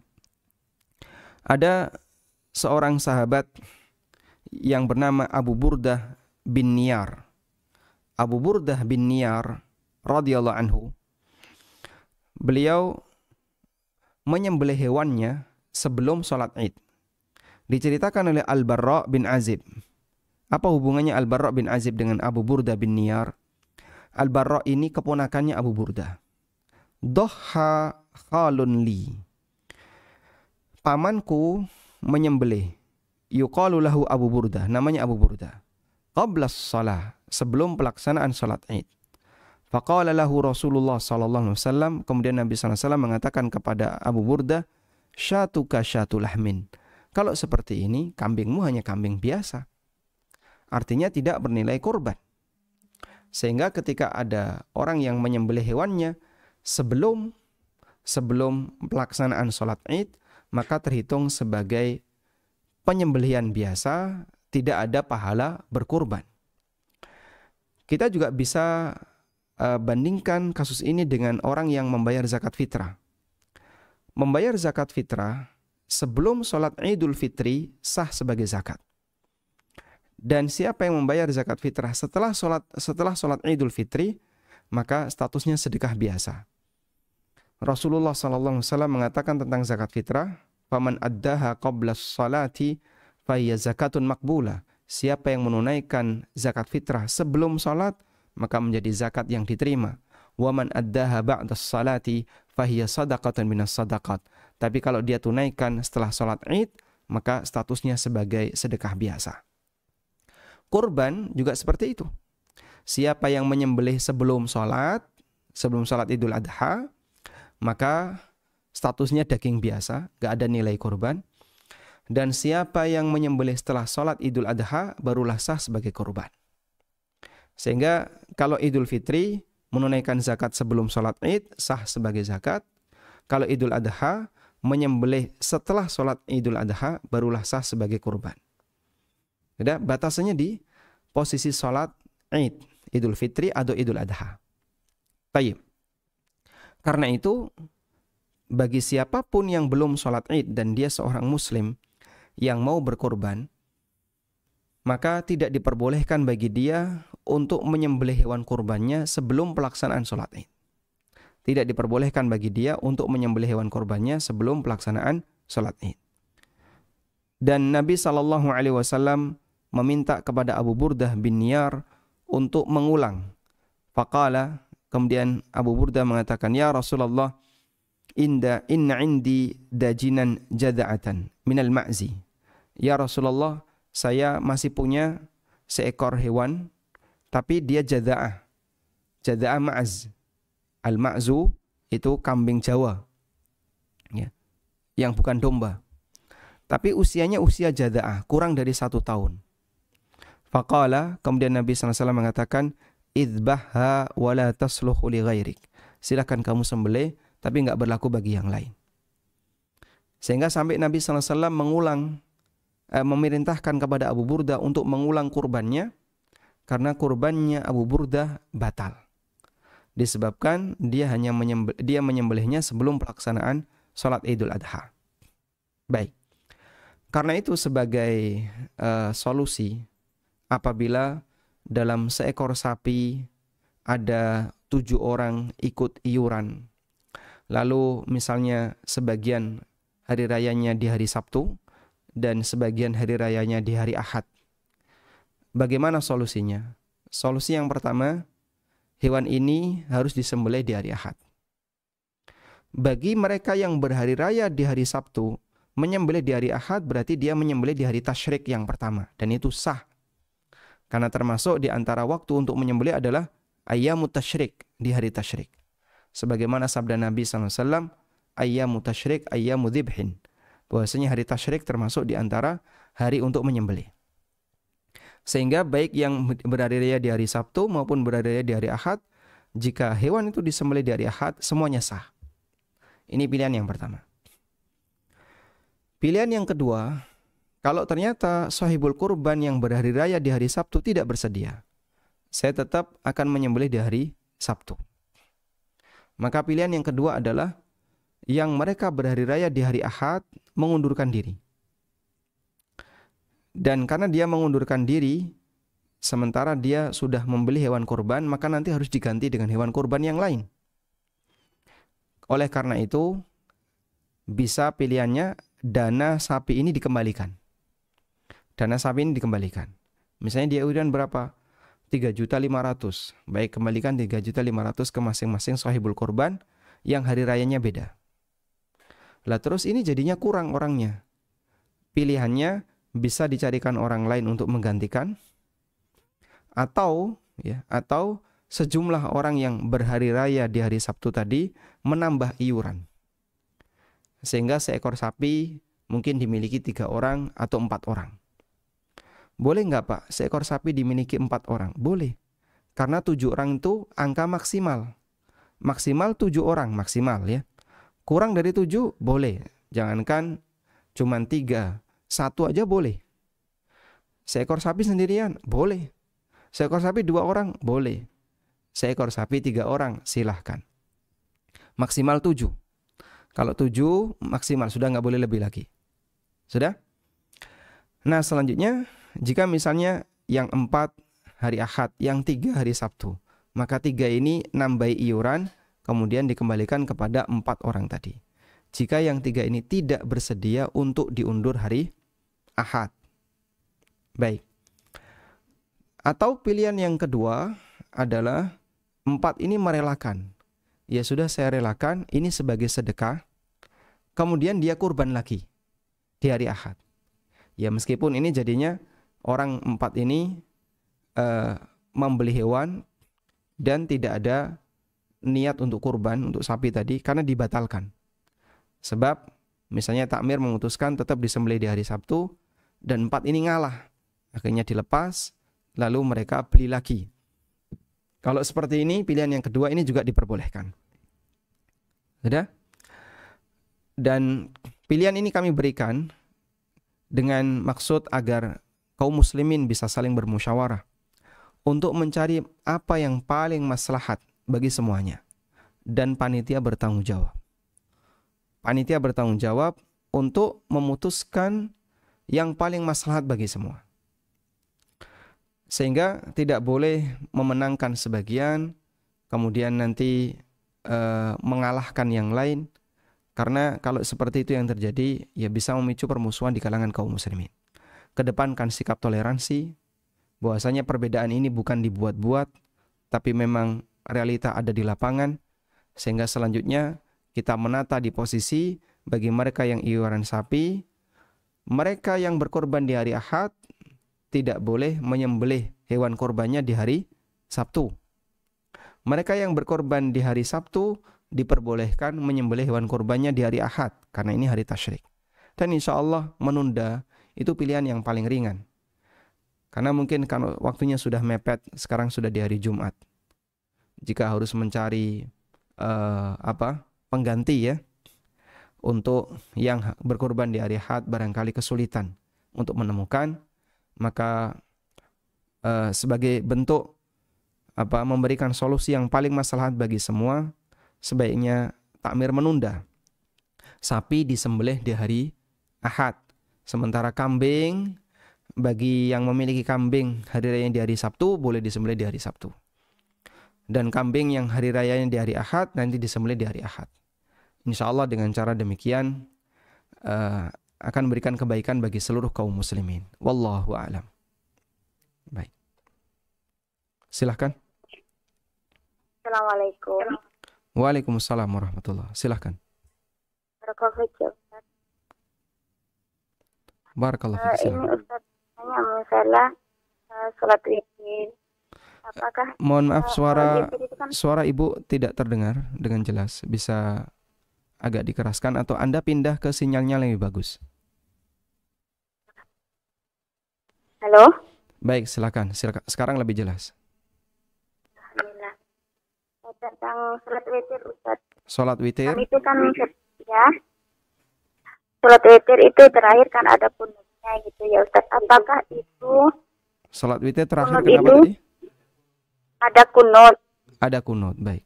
Ada seorang sahabat yang bernama Abu Burdah bin Niyar. Abu Burdah bin Niyar radhiyallahu anhu, beliau menyembelih hewannya sebelum sholat Id. Diceritakan oleh Al-Barra bin Azib. Apa hubungannya Al-Barra bin Azib dengan Abu Burdah bin Niyar? Al-Barra ini keponakannya Abu Burdah. Doha khalun li, pamanku menyembelih. Yuqalu lahu Abu Burdah, namanya Abu Burdah. Qabla shalah, sebelum pelaksanaan salat Id. Faqala lahu Rasulullah sallallahu alaihi wasallam, kemudian Nabi sallallahu alaihi wasallam mengatakan kepada Abu Burdah, syatuka syatul lahmin. Kalau seperti ini, kambingmu hanya kambing biasa. Artinya tidak bernilai kurban. Sehingga ketika ada orang yang menyembelih hewannya sebelum pelaksanaan salat Id, maka terhitung sebagai penyembelihan biasa, tidak ada pahala berkurban. Kita juga bisa bandingkan kasus ini dengan orang yang membayar zakat fitrah. Membayar zakat fitrah sebelum sholat Idul Fitri sah sebagai zakat. Dan siapa yang membayar zakat fitrah setelah sholat Idul Fitri, maka statusnya sedekah biasa. Rasulullah SAW mengatakan tentang zakat fitrah, faman addaha qabla sholati fahiya zakatun makbulah. Siapa yang menunaikan zakat fitrah sebelum sholat, maka menjadi zakat yang diterima. Waman addaha ba'da sholati fahiya sadaqatan minas sadaqat. Tapi kalau dia tunaikan setelah sholat Id, maka statusnya sebagai sedekah biasa. Kurban juga seperti itu. Siapa yang menyembelih sebelum sholat Idul Adha, maka statusnya daging biasa, gak ada nilai kurban. Dan siapa yang menyembelih setelah sholat Idul Adha, barulah sah sebagai kurban. Sehingga kalau Idul Fitri menunaikan zakat sebelum sholat Id, sah sebagai zakat. Kalau Idul Adha menyembelih setelah sholat Idul Adha, barulah sah sebagai kurban. Ada batasannya di posisi sholat Id, Idul Fitri atau Idul Adha. Baik. Karena itu, bagi siapapun yang belum sholat Id dan dia seorang muslim yang mau berkorban, maka tidak diperbolehkan bagi dia untuk menyembelih hewan kurbannya sebelum pelaksanaan sholat Id. Tidak diperbolehkan bagi dia untuk menyembelih hewan kurbannya sebelum pelaksanaan sholat Id. Dan Nabi SAW meminta kepada Abu Burdah bin Niyar untuk mengulang. Faqala, kemudian Abu Burdah mengatakan, ya Rasulullah, inna indi dajinan jada'atan minal ma'zi. Ya Rasulullah, saya masih punya seekor hewan, tapi dia jada'ah. Jada'ah ma'az. Al-ma'zu itu kambing Jawa, ya, yang bukan domba. Tapi usianya usia jada'ah, kurang dari 1 tahun. Faqala, kemudian Nabi SAW mengatakan, idbahha wa la tasluhu li ghairik. Silakan kamu sembelih, tapi enggak berlaku bagi yang lain. Sehingga sampai Nabi SAW memerintahkan kepada Abu Burdah untuk mengulang kurbannya, karena kurbannya Abu Burdah batal. Disebabkan dia menyembelihnya sebelum pelaksanaan sholat Idul Adha. Baik. Karena itu sebagai solusi, apabila dalam seekor sapi ada 7 orang ikut iuran, lalu misalnya sebagian hari rayanya di hari Sabtu dan sebagian hari rayanya di hari Ahad, bagaimana solusinya? Solusi yang pertama, hewan ini harus disembelih di hari Ahad. Bagi mereka yang berhari raya di hari Sabtu, menyembelih di hari Ahad berarti dia menyembelih di hari tasyrik yang pertama, dan itu sah. Karena termasuk di antara waktu untuk menyembelih adalah ayyamut tasyrik, di hari tasyrik. Sebagaimana sabda Nabi SAW, ayyamut tasyrik ayyamu dzibhin. Bahwasanya hari tasyrik termasuk di antara hari untuk menyembelih. Sehingga baik yang berhari raya di hari Sabtu maupun berhari raya di hari Ahad, jika hewan itu disembelih di hari Ahad, semuanya sah. Ini pilihan yang pertama. Pilihan yang kedua, kalau ternyata sahibul kurban yang berhari raya di hari Sabtu tidak bersedia, saya tetap akan menyembelih di hari Sabtu. Maka pilihan yang kedua adalah yang mereka berhari raya di hari Ahad mengundurkan diri. Dan karena dia mengundurkan diri, sementara dia sudah membeli hewan kurban, maka nanti harus diganti dengan hewan kurban yang lain. Oleh karena itu, bisa pilihannya dana sapi ini dikembalikan. Dana sapi ini dikembalikan. Misalnya dia iuran berapa? 3.500.000. Baik, kembalikan 3.500.000 ke masing-masing sahibul kurban yang hari rayanya beda. Lah terus ini jadinya kurang orangnya. Pilihannya bisa dicarikan orang lain untuk menggantikan, atau sejumlah orang yang berhari raya di hari Sabtu tadi menambah iuran. Sehingga seekor sapi mungkin dimiliki 3 orang atau 4 orang. Boleh nggak Pak, seekor sapi dimiliki 4 orang? Boleh. Karena 7 orang itu angka maksimal. Maksimal 7 orang, maksimal ya. Kurang dari 7, boleh. Jangankan cuma 3, 1 aja boleh. Seekor sapi sendirian, boleh. Seekor sapi 2 orang, boleh. Seekor sapi 3 orang, silahkan. Maksimal 7. Kalau 7, maksimal. Sudah nggak boleh lebih lagi. Sudah? Nah selanjutnya, jika misalnya yang 4 hari Ahad, yang 3 hari Sabtu, maka 3 ini nambahi iuran, kemudian dikembalikan kepada 4 orang tadi. Jika yang 3 ini tidak bersedia untuk diundur hari Ahad. Baik. Atau pilihan yang kedua adalah 4 ini merelakan. Ya sudah, saya relakan ini sebagai sedekah. Kemudian dia kurban lagi di hari Ahad. Ya meskipun ini jadinya orang 4 ini membeli hewan dan tidak ada niat untuk kurban, untuk sapi tadi, karena dibatalkan. Sebab misalnya takmir memutuskan tetap disembelih di hari Sabtu, dan 4 ini ngalah. Akhirnya dilepas, lalu mereka beli lagi. Kalau seperti ini, pilihan yang kedua ini juga diperbolehkan. Sudah? Dan pilihan ini kami berikan dengan maksud agar kaum muslimin bisa saling bermusyawarah untuk mencari apa yang paling maslahat bagi semuanya. Dan panitia bertanggung jawab. Panitia bertanggung jawab untuk memutuskan yang paling maslahat bagi semua. Sehingga tidak boleh memenangkan sebagian, kemudian nanti mengalahkan yang lain. Karena kalau seperti itu yang terjadi, ya bisa memicu permusuhan di kalangan kaum muslimin. Kedepankan sikap toleransi, bahwasanya perbedaan ini bukan dibuat-buat, tapi memang realita ada di lapangan, sehingga selanjutnya kita menata di posisi bagi mereka yang iuran sapi, mereka yang berkorban di hari Ahad tidak boleh menyembelih hewan korbannya di hari Sabtu. Mereka yang berkorban di hari Sabtu diperbolehkan menyembelih hewan korbannya di hari Ahad, karena ini hari tasyrik. Dan insya Allah menunda itu pilihan yang paling ringan. Karena mungkin kalau waktunya sudah mepet, sekarang sudah di hari Jumat. Jika harus mencari pengganti ya, untuk yang berkorban di hari Ahad barangkali kesulitan untuk menemukan, maka sebagai bentuk memberikan solusi yang paling maslahat bagi semua, sebaiknya takmir menunda. Sapi disembelih di hari Ahad, sementara kambing bagi yang memiliki kambing hari raya di hari Sabtu boleh disembelih di hari Sabtu. Dan kambing yang hari rayanya di hari Ahad nanti disembelih di hari Ahad. Insya Allah dengan cara demikian akan memberikan kebaikan bagi seluruh kaum muslimin. Wallahu a'lam. Baik. Silahkan. Assalamualaikum. Waalaikumsalam warahmatullahi. Silahkan. Barakallahu fiik. Ini Ustaz tanya masalah sholat witir. Apakah mohon maaf kan... suara Ibu tidak terdengar dengan jelas. Bisa agak dikeraskan atau Anda pindah ke sinyalnya yang lebih bagus. Halo? Baik, silakan. Sekarang lebih jelas. Alhamdulillah. Tentang sholat witir Ustaz. Sholat witir? Itu kan ya. Sholat witir itu terakhir kan ada kunutnya gitu ya Ustaz. Apakah itu sholat witir terakhir kunut kenapa itu tadi? Ada kunut. Ada kunut, baik.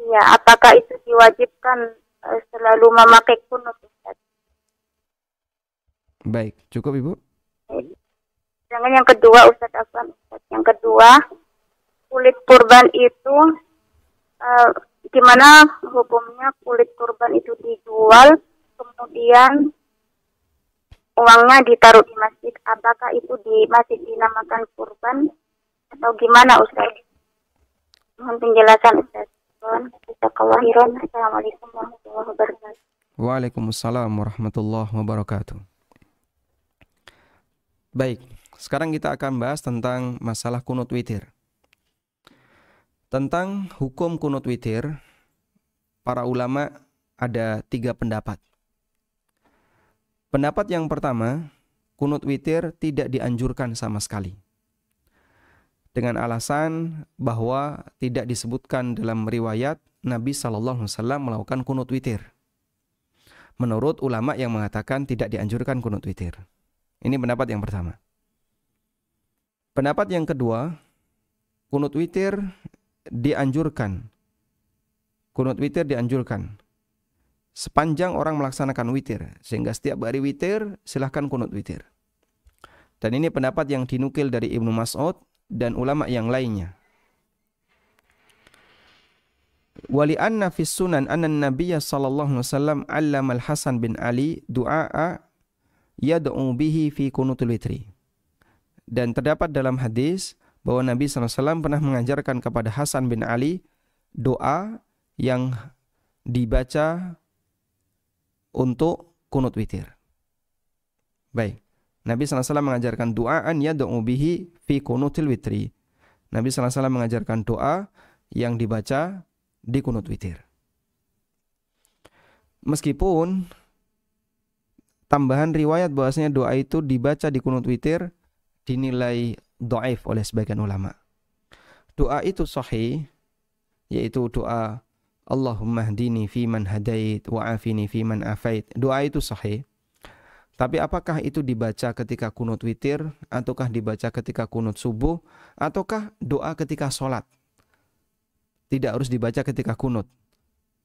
Iya, apakah itu diwajibkan selalu memakai kunut, Ustaz? Baik, cukup Ibu. Sedangkan yang kedua, Ustaz Afwan, Ustaz, yang kedua, kulit kurban itu gimana hukumnya kulit kurban itu dijual, kemudian uangnya ditaruh di masjid? Apakah itu masih dinamakan kurban atau gimana, Ustaz? Mohon penjelasan, Ustaz. Assalamualaikum warahmatullahi wabarakatuh. Waalaikumsalam warahmatullahi wabarakatuh. Baik, sekarang kita akan bahas tentang masalah kunut witir. Tentang hukum kunut witir, para ulama ada 3 pendapat. Pendapat yang pertama, kunut witir tidak dianjurkan sama sekali. Dengan alasan bahwa tidak disebutkan dalam riwayat Nabi SAW melakukan kunut witir. Menurut ulama yang mengatakan tidak dianjurkan kunut witir. Ini pendapat yang pertama. Pendapat yang kedua, kunut witir dianjurkan. Kunut witir dianjurkan sepanjang orang melaksanakan witir. Sehingga setiap hari witir, silahkan kunut witir. Dan ini pendapat yang dinukil dari Ibnu Mas'ud dan ulama yang lainnya. Wali anna fis sunan anna Nabiyya sallallahu alaihi wasallam 'allama al-Hasan bin Ali du'a yad'u bihi fi kunutul witri. Dan terdapat dalam hadis bahwa Nabi sallallahu alaihi wasallam pernah mengajarkan kepada Hasan bin Ali doa yang dibaca untuk kunut witir. Baik. Nabi SAW mengajarkan doaan yad'u bihi fi kunutil witri. Nabi SAW mengajarkan doa yang dibaca di kunut witir. Meskipun tambahan riwayat bahwasanya doa itu dibaca di kunut witir dinilai dhaif oleh sebagian ulama. Doa itu sahih, yaitu doa Allahumma hdini fi man hadait wa afini fi man afait. Doa itu sahih. Tapi apakah itu dibaca ketika kunut witir, ataukah dibaca ketika kunut subuh, ataukah doa ketika sholat? Tidak harus dibaca ketika kunut.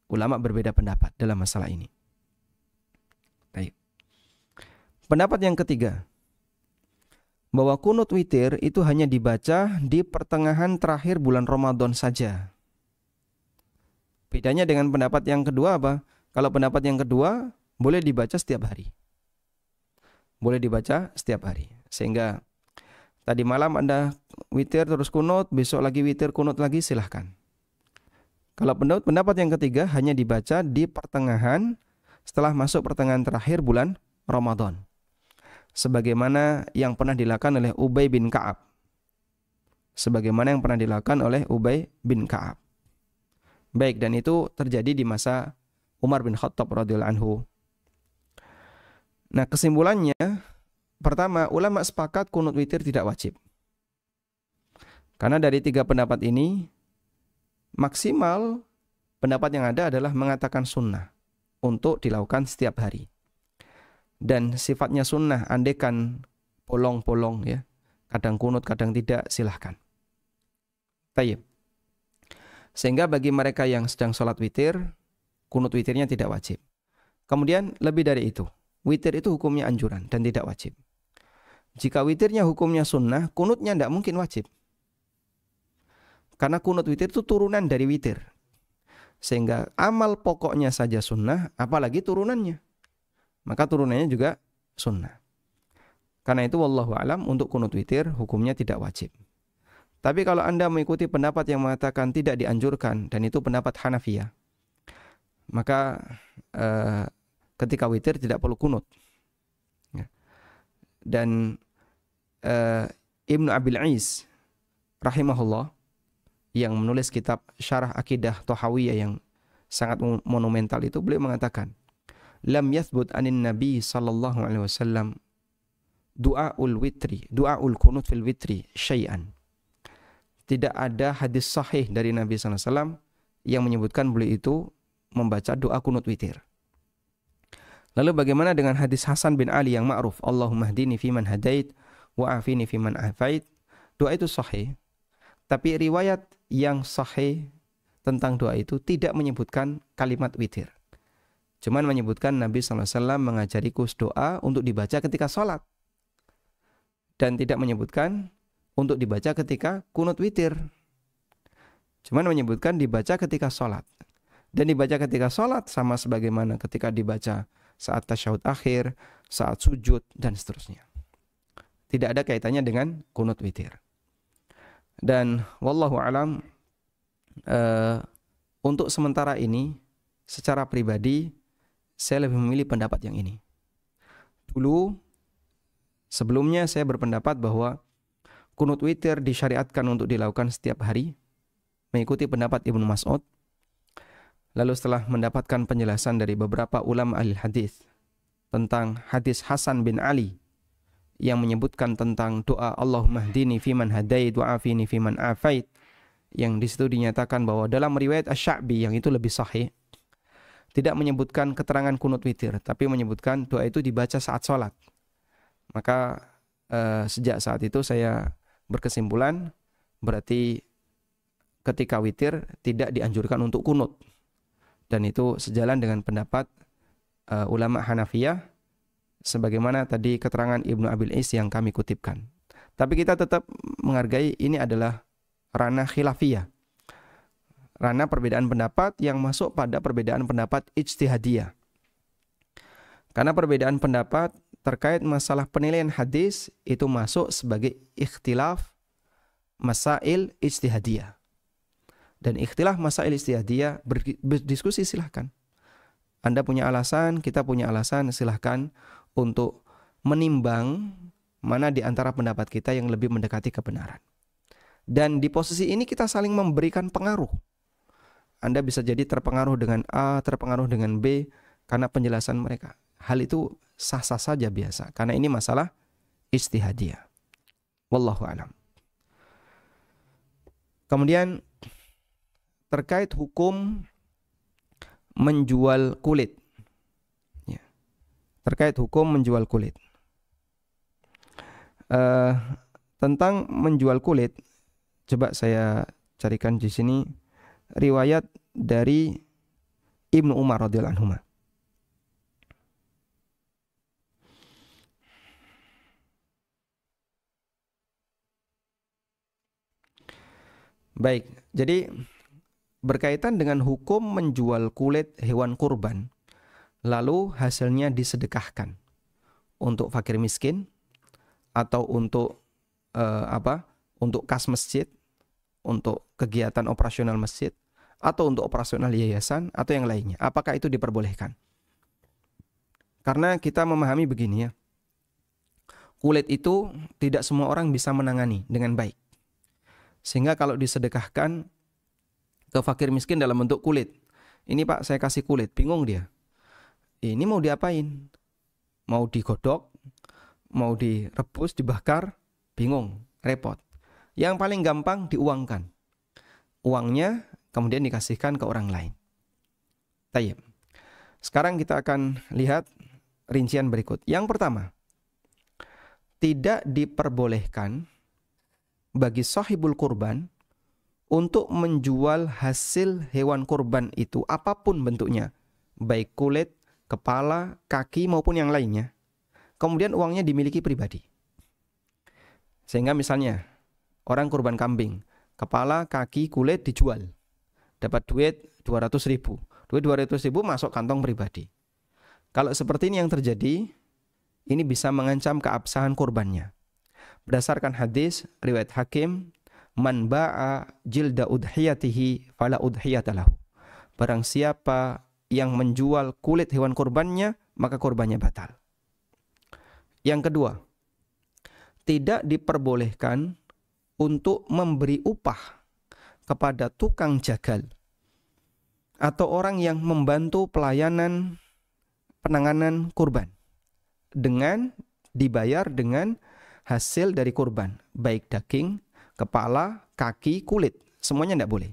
Ulama berbeda pendapat dalam masalah ini. Baik. Pendapat yang ketiga, bahwa kunut witir itu hanya dibaca di pertengahan terakhir bulan Ramadan saja. Bedanya dengan pendapat yang kedua apa? Kalau pendapat yang kedua, boleh dibaca setiap hari. Boleh dibaca setiap hari. Sehingga tadi malam Anda witir terus kunut, besok lagi witir kunut lagi, silahkan. Kalau pendapat yang ketiga hanya dibaca di pertengahan setelah masuk pertengahan terakhir bulan Ramadan. Sebagaimana yang pernah dilakukan oleh Ubay bin Ka'ab. Sebagaimana yang pernah dilakukan oleh Ubay bin Ka'ab. Baik, dan itu terjadi di masa Umar bin Khattab radhiyallahu anhu. Nah, kesimpulannya, pertama, ulama sepakat kunut witir tidak wajib. Karena dari 3 pendapat ini, maksimal pendapat yang ada adalah mengatakan sunnah untuk dilakukan setiap hari. Dan sifatnya sunnah, andaikan bolong-bolong ya, kadang kunut, kadang tidak, silahkan. Tayyib. Sehingga bagi mereka yang sedang sholat witir, kunut witirnya tidak wajib. Kemudian lebih dari itu, witir itu hukumnya anjuran dan tidak wajib. Jika witirnya hukumnya sunnah, kunutnya tidak mungkin wajib. Karena kunut witir itu turunan dari witir. Sehingga amal pokoknya saja sunnah, apalagi turunannya. Maka turunannya juga sunnah. Karena itu wallahu alam, untuk kunut witir hukumnya tidak wajib. Tapi kalau Anda mengikuti pendapat yang mengatakan tidak dianjurkan, dan itu pendapat Hanafiyah, maka ketika witir tidak perlu kunut. Dan Ibnu Abil Is rahimahullah yang menulis kitab Syarah Akidah Thahawiyah yang sangat monumental itu, beliau mengatakan, lam yathbut anin Nabi sallallahu alaihi wasallam du'aul witri, du'aul kunut fil witri syai'an. Tidak ada hadis sahih dari Nabi sallallahu alaihi wasallam yang menyebutkan beliau itu membaca doa kunut witir. Lalu bagaimana dengan hadis Hasan bin Ali yang ma'ruf, Allahumma hdini fiman hadait wa afini fiman afait? Doa itu sahih, tapi riwayat yang sahih tentang doa itu tidak menyebutkan kalimat witir. Cuman menyebutkan Nabi SAW mengajariku doa untuk dibaca ketika sholat. Dan tidak menyebutkan untuk dibaca ketika kunut witir. Cuman menyebutkan dibaca ketika sholat. Dan dibaca ketika sholat sama sebagaimana ketika dibaca saat tasyahud akhir, saat sujud, dan seterusnya. Tidak ada kaitannya dengan kunut witir. Dan wallahu alam, untuk sementara ini secara pribadi saya lebih memilih pendapat yang ini. Dulu sebelumnya saya berpendapat bahwa kunut witir disyariatkan untuk dilakukan setiap hari, mengikuti pendapat Ibnu Mas'ud. Lalu setelah mendapatkan penjelasan dari beberapa ulama ahli hadis tentang hadis Hasan bin Ali yang menyebutkan tentang doa Allahumma hdini fiman hadait wa afini fiman afait, yang di situ dinyatakan bahwa dalam riwayat Asy-Sya'bi yang itu lebih sahih, tidak menyebutkan keterangan kunut witir, tapi menyebutkan doa itu dibaca saat sholat. Maka sejak saat itu saya berkesimpulan berarti ketika witir tidak dianjurkan untuk kunut. Dan itu sejalan dengan pendapat ulama Hanafiyah, sebagaimana tadi keterangan Ibnu Abil Is yang kami kutipkan. Tapi kita tetap menghargai ini adalah ranah khilafiyah, ranah perbedaan pendapat yang masuk pada perbedaan pendapat ijtihadiyah. Karena perbedaan pendapat terkait masalah penilaian hadis itu masuk sebagai ikhtilaf masail ijtihadiyah. Dan ikhtilaf masail ijtihadiyah, berdiskusi silahkan. Anda punya alasan, kita punya alasan, silahkan untuk menimbang mana di antara pendapat kita yang lebih mendekati kebenaran. Dan di posisi ini kita saling memberikan pengaruh. Anda bisa jadi terpengaruh dengan A, terpengaruh dengan B karena penjelasan mereka. Hal itu sah-sah saja biasa, karena ini masalah ijtihadiyah. Wallahu a'lam. Kemudian terkait hukum menjual kulit. Ya. Terkait hukum menjual kulit. Tentang menjual kulit, coba saya carikan di sini riwayat dari Ibnu Umar radhiyallahu anhu. Baik, jadi berkaitan dengan hukum menjual kulit hewan kurban, lalu hasilnya disedekahkan untuk fakir miskin atau untuk untuk kas masjid, untuk kegiatan operasional masjid, atau untuk operasional yayasan atau yang lainnya. Apakah itu diperbolehkan? Karena kita memahami begini ya, kulit itu tidak semua orang bisa menangani dengan baik. Sehingga kalau disedekahkan ke fakir miskin dalam bentuk kulit, ini Pak saya kasih kulit, bingung dia. Ini mau diapain? Mau digodok, mau direbus, dibakar, bingung, repot. Yang paling gampang diuangkan. Uangnya kemudian dikasihkan ke orang lain. Tayyib. Sekarang kita akan lihat rincian berikut. Yang pertama, tidak diperbolehkan bagi sahibul kurban untuk menjual hasil hewan kurban itu apapun bentuknya, baik kulit, kepala, kaki maupun yang lainnya, kemudian uangnya dimiliki pribadi. Sehingga misalnya orang kurban kambing, kepala, kaki, kulit dijual, dapat duit 200.000, duit 200.000 masuk kantong pribadi. Kalau seperti ini yang terjadi, ini bisa mengancam keabsahan kurbannya. Berdasarkan hadis riwayat Hakim, man ba'a jilda udhiyatihi fala udhiyata lahu. Barang siapa yang menjual kulit hewan kurbannya, maka kurbannya batal. Yang kedua, tidak diperbolehkan untuk memberi upah kepada tukang jagal atau orang yang membantu pelayanan penanganan kurban dengan dibayar dengan hasil dari kurban, baik daging, kepala, kaki, kulit, semuanya tidak boleh.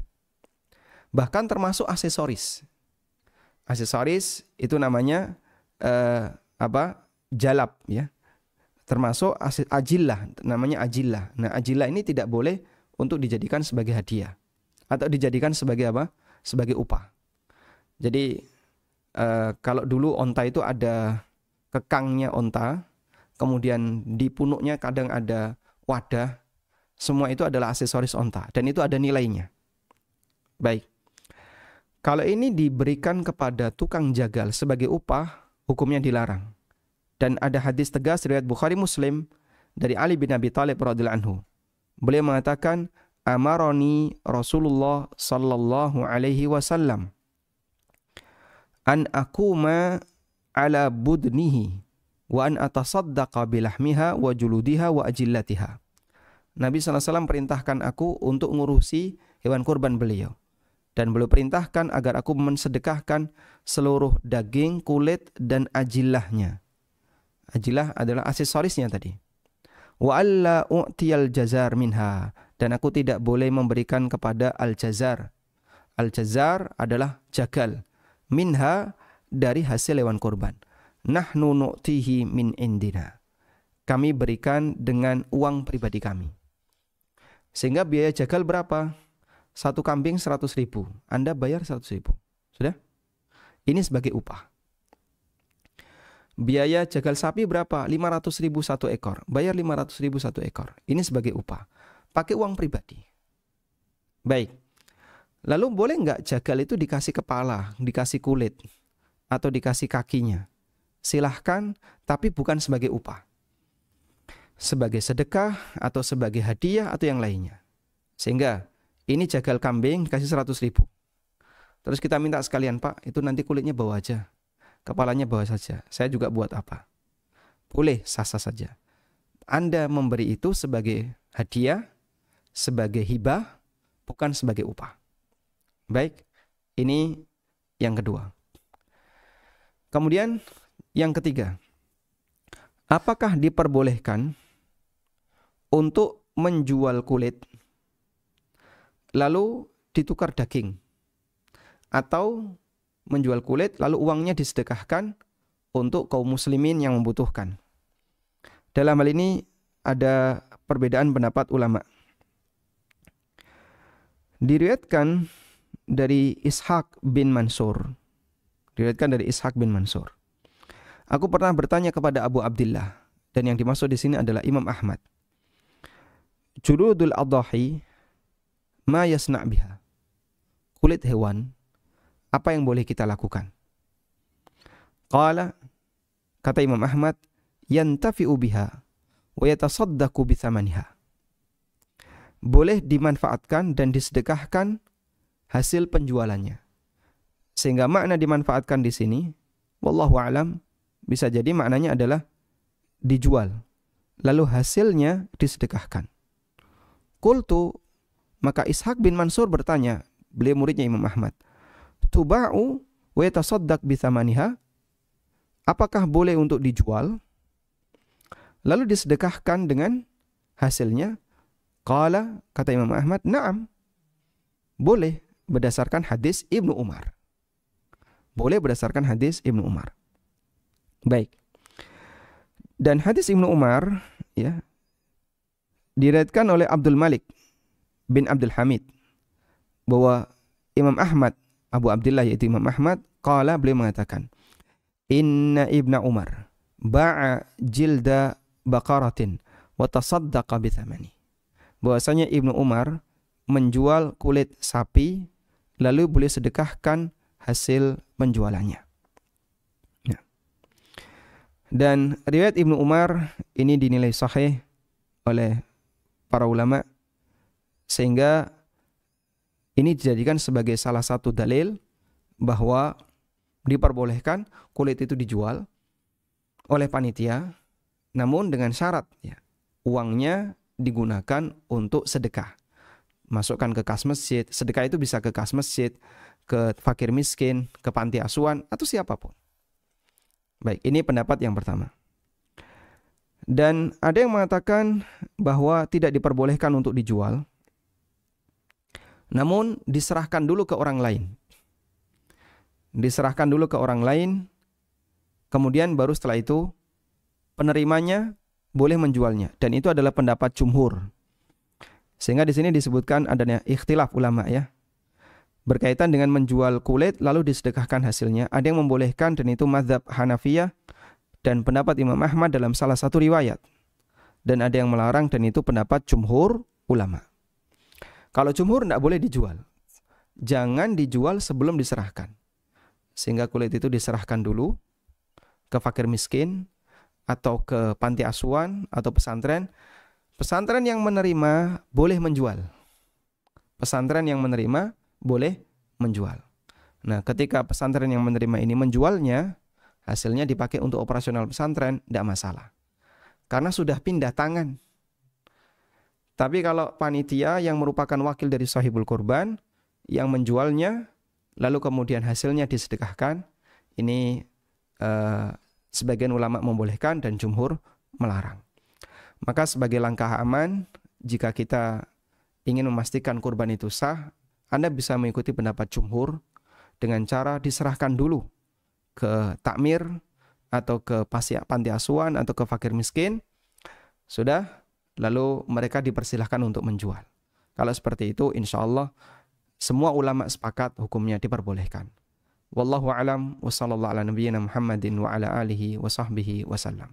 Bahkan termasuk aksesoris. Aksesoris itu namanya jalab ya. Termasuk ajillah, namanya ajillah. Nah, ajillah ini tidak boleh untuk dijadikan sebagai hadiah atau dijadikan sebagai sebagai upah. Jadi kalau dulu onta itu ada kekangnya onta, kemudian di punuknya kadang ada wadah, semua itu adalah aksesoris onta dan itu ada nilainya. Baik. Kalau ini diberikan kepada tukang jagal sebagai upah, hukumnya dilarang. Dan ada hadis tegas riwayat Bukhari Muslim dari Ali bin Abi Thalib radhiyallahu anhu. Beliau mengatakan, "Amaroni Rasulullah sallallahu alaihi wasallam an aquma ala budnihi wa an atasaddaqa bilahmiha wa juludiha wa ajillatiha." Nabi SAW perintahkan aku untuk ngurusi hewan kurban beliau. Dan beliau perintahkan agar aku mensedekahkan seluruh daging, kulit, dan ajillahnya. Ajillah adalah aksesorisnya tadi. Wa alla u'tiyal jazar minha. Dan aku tidak boleh memberikan kepada al-jazar. Al-jazar adalah jagal. Minha dari hasil hewan kurban. Nahnu nu'tihi min indina. Kami berikan dengan uang pribadi kami. Sehingga biaya jagal berapa? Satu kambing 100.000. Anda bayar 100.000. Sudah? Ini sebagai upah. Biaya jagal sapi berapa? 500.000 satu ekor. Bayar 500.000 satu ekor. Ini sebagai upah. Pakai uang pribadi. Baik. Lalu boleh nggak jagal itu dikasih kepala, dikasih kulit, atau dikasih kakinya? Silahkan, tapi bukan sebagai upah. Sebagai sedekah, atau sebagai hadiah, atau yang lainnya. Sehingga ini jagal kambing dikasih 100.000. Terus kita minta sekalian, Pak, itu nanti kulitnya bawa aja. Kepalanya bawa saja. Saya juga buat apa? Boleh, sah-sah saja. Anda memberi itu sebagai hadiah, sebagai hibah, bukan sebagai upah. Baik, ini yang kedua. Kemudian yang ketiga. Apakah diperbolehkan untuk menjual kulit lalu ditukar daging, atau menjual kulit lalu uangnya disedekahkan untuk kaum muslimin yang membutuhkan? Dalam hal ini ada perbedaan pendapat ulama. Diriwayatkan dari Ishaq bin Mansur. Aku pernah bertanya kepada Abu Abdillah, dan yang dimaksud di sini adalah Imam Ahmad. Juludul adhahi ma yasna' biha. Kulit hewan, apa yang boleh kita lakukan? Qala, kata Imam Ahmad, yantafi'u biha wa yatasaddaqu bithamaniha. Boleh dimanfaatkan dan disedekahkan hasil penjualannya. Sehingga makna dimanfaatkan di sini, wallahu a'lam, bisa jadi maknanya adalah dijual, lalu hasilnya disedekahkan. Qultu, maka Ishaq bin Mansur bertanya, beliau muridnya Imam Ahmad, tuba'u wa yatasaddaq bithamaniha, apakah boleh untuk dijual lalu disedekahkan dengan hasilnya? Qala, kata Imam Ahmad, na'am, boleh berdasarkan hadis Ibnu Umar. Boleh berdasarkan hadis Ibnu Umar. Baik. Dan hadis Ibnu Umar ya diriwayatkan oleh Abdul Malik bin Abdul Hamid bahwa Imam Ahmad, Abu Abdillah yaitu Imam Ahmad, qala, beliau mengatakan, inna Ibnu Umar ba'a jilda baqaratin wa tasaddaqa bithamani. Bahwasanya Ibnu Umar menjual kulit sapi lalu boleh sedekahkan hasil penjualannya. Ya. Dan riwayat Ibnu Umar ini dinilai sahih oleh para ulama, sehingga ini dijadikan sebagai salah satu dalil bahwa diperbolehkan kulit itu dijual oleh panitia, namun dengan syarat ya, uangnya digunakan untuk sedekah. Masukkan ke kas masjid. Sedekah itu bisa ke kas masjid, ke fakir miskin, ke panti asuhan, atau siapapun. Baik, ini pendapat yang pertama. Dan ada yang mengatakan bahwa tidak diperbolehkan untuk dijual, namun diserahkan dulu ke orang lain. Diserahkan dulu ke orang lain, kemudian baru setelah itu penerimanya boleh menjualnya. Dan itu adalah pendapat jumhur. Sehingga di sini disebutkan adanya ikhtilaf ulama ya. berkaitan dengan menjual kulit lalu disedekahkan hasilnya. Ada yang membolehkan dan itu mazhab Hanafiyah dan pendapat Imam Ahmad dalam salah satu riwayat. Dan ada yang melarang dan itu pendapat jumhur ulama. Kalau jumhur tidak boleh dijual. Jangan dijual sebelum diserahkan. Sehingga kulit itu diserahkan dulu ke fakir miskin atau ke panti asuhan atau pesantren. Pesantren yang menerima boleh menjual. Pesantren yang menerima boleh menjual. Nah, ketika pesantren yang menerima ini menjualnya, hasilnya dipakai untuk operasional pesantren, tidak masalah. Karena sudah pindah tangan. Tapi kalau panitia yang merupakan wakil dari sahibul kurban, yang menjualnya, lalu kemudian hasilnya disedekahkan, ini sebagian ulama membolehkan dan jumhur melarang. Maka sebagai langkah aman, jika kita ingin memastikan kurban itu sah, Anda bisa mengikuti pendapat jumhur dengan cara diserahkan dulu ke takmir atau ke panti asuhan atau ke fakir miskin. Sudah, lalu mereka dipersilahkan untuk menjual. Kalau seperti itu, insya Allah semua ulama sepakat hukumnya diperbolehkan. Wallahu a'lam wa sallallahu ala nabiyyina Muhammadin wa ala alihi wa sahbihi wasallam.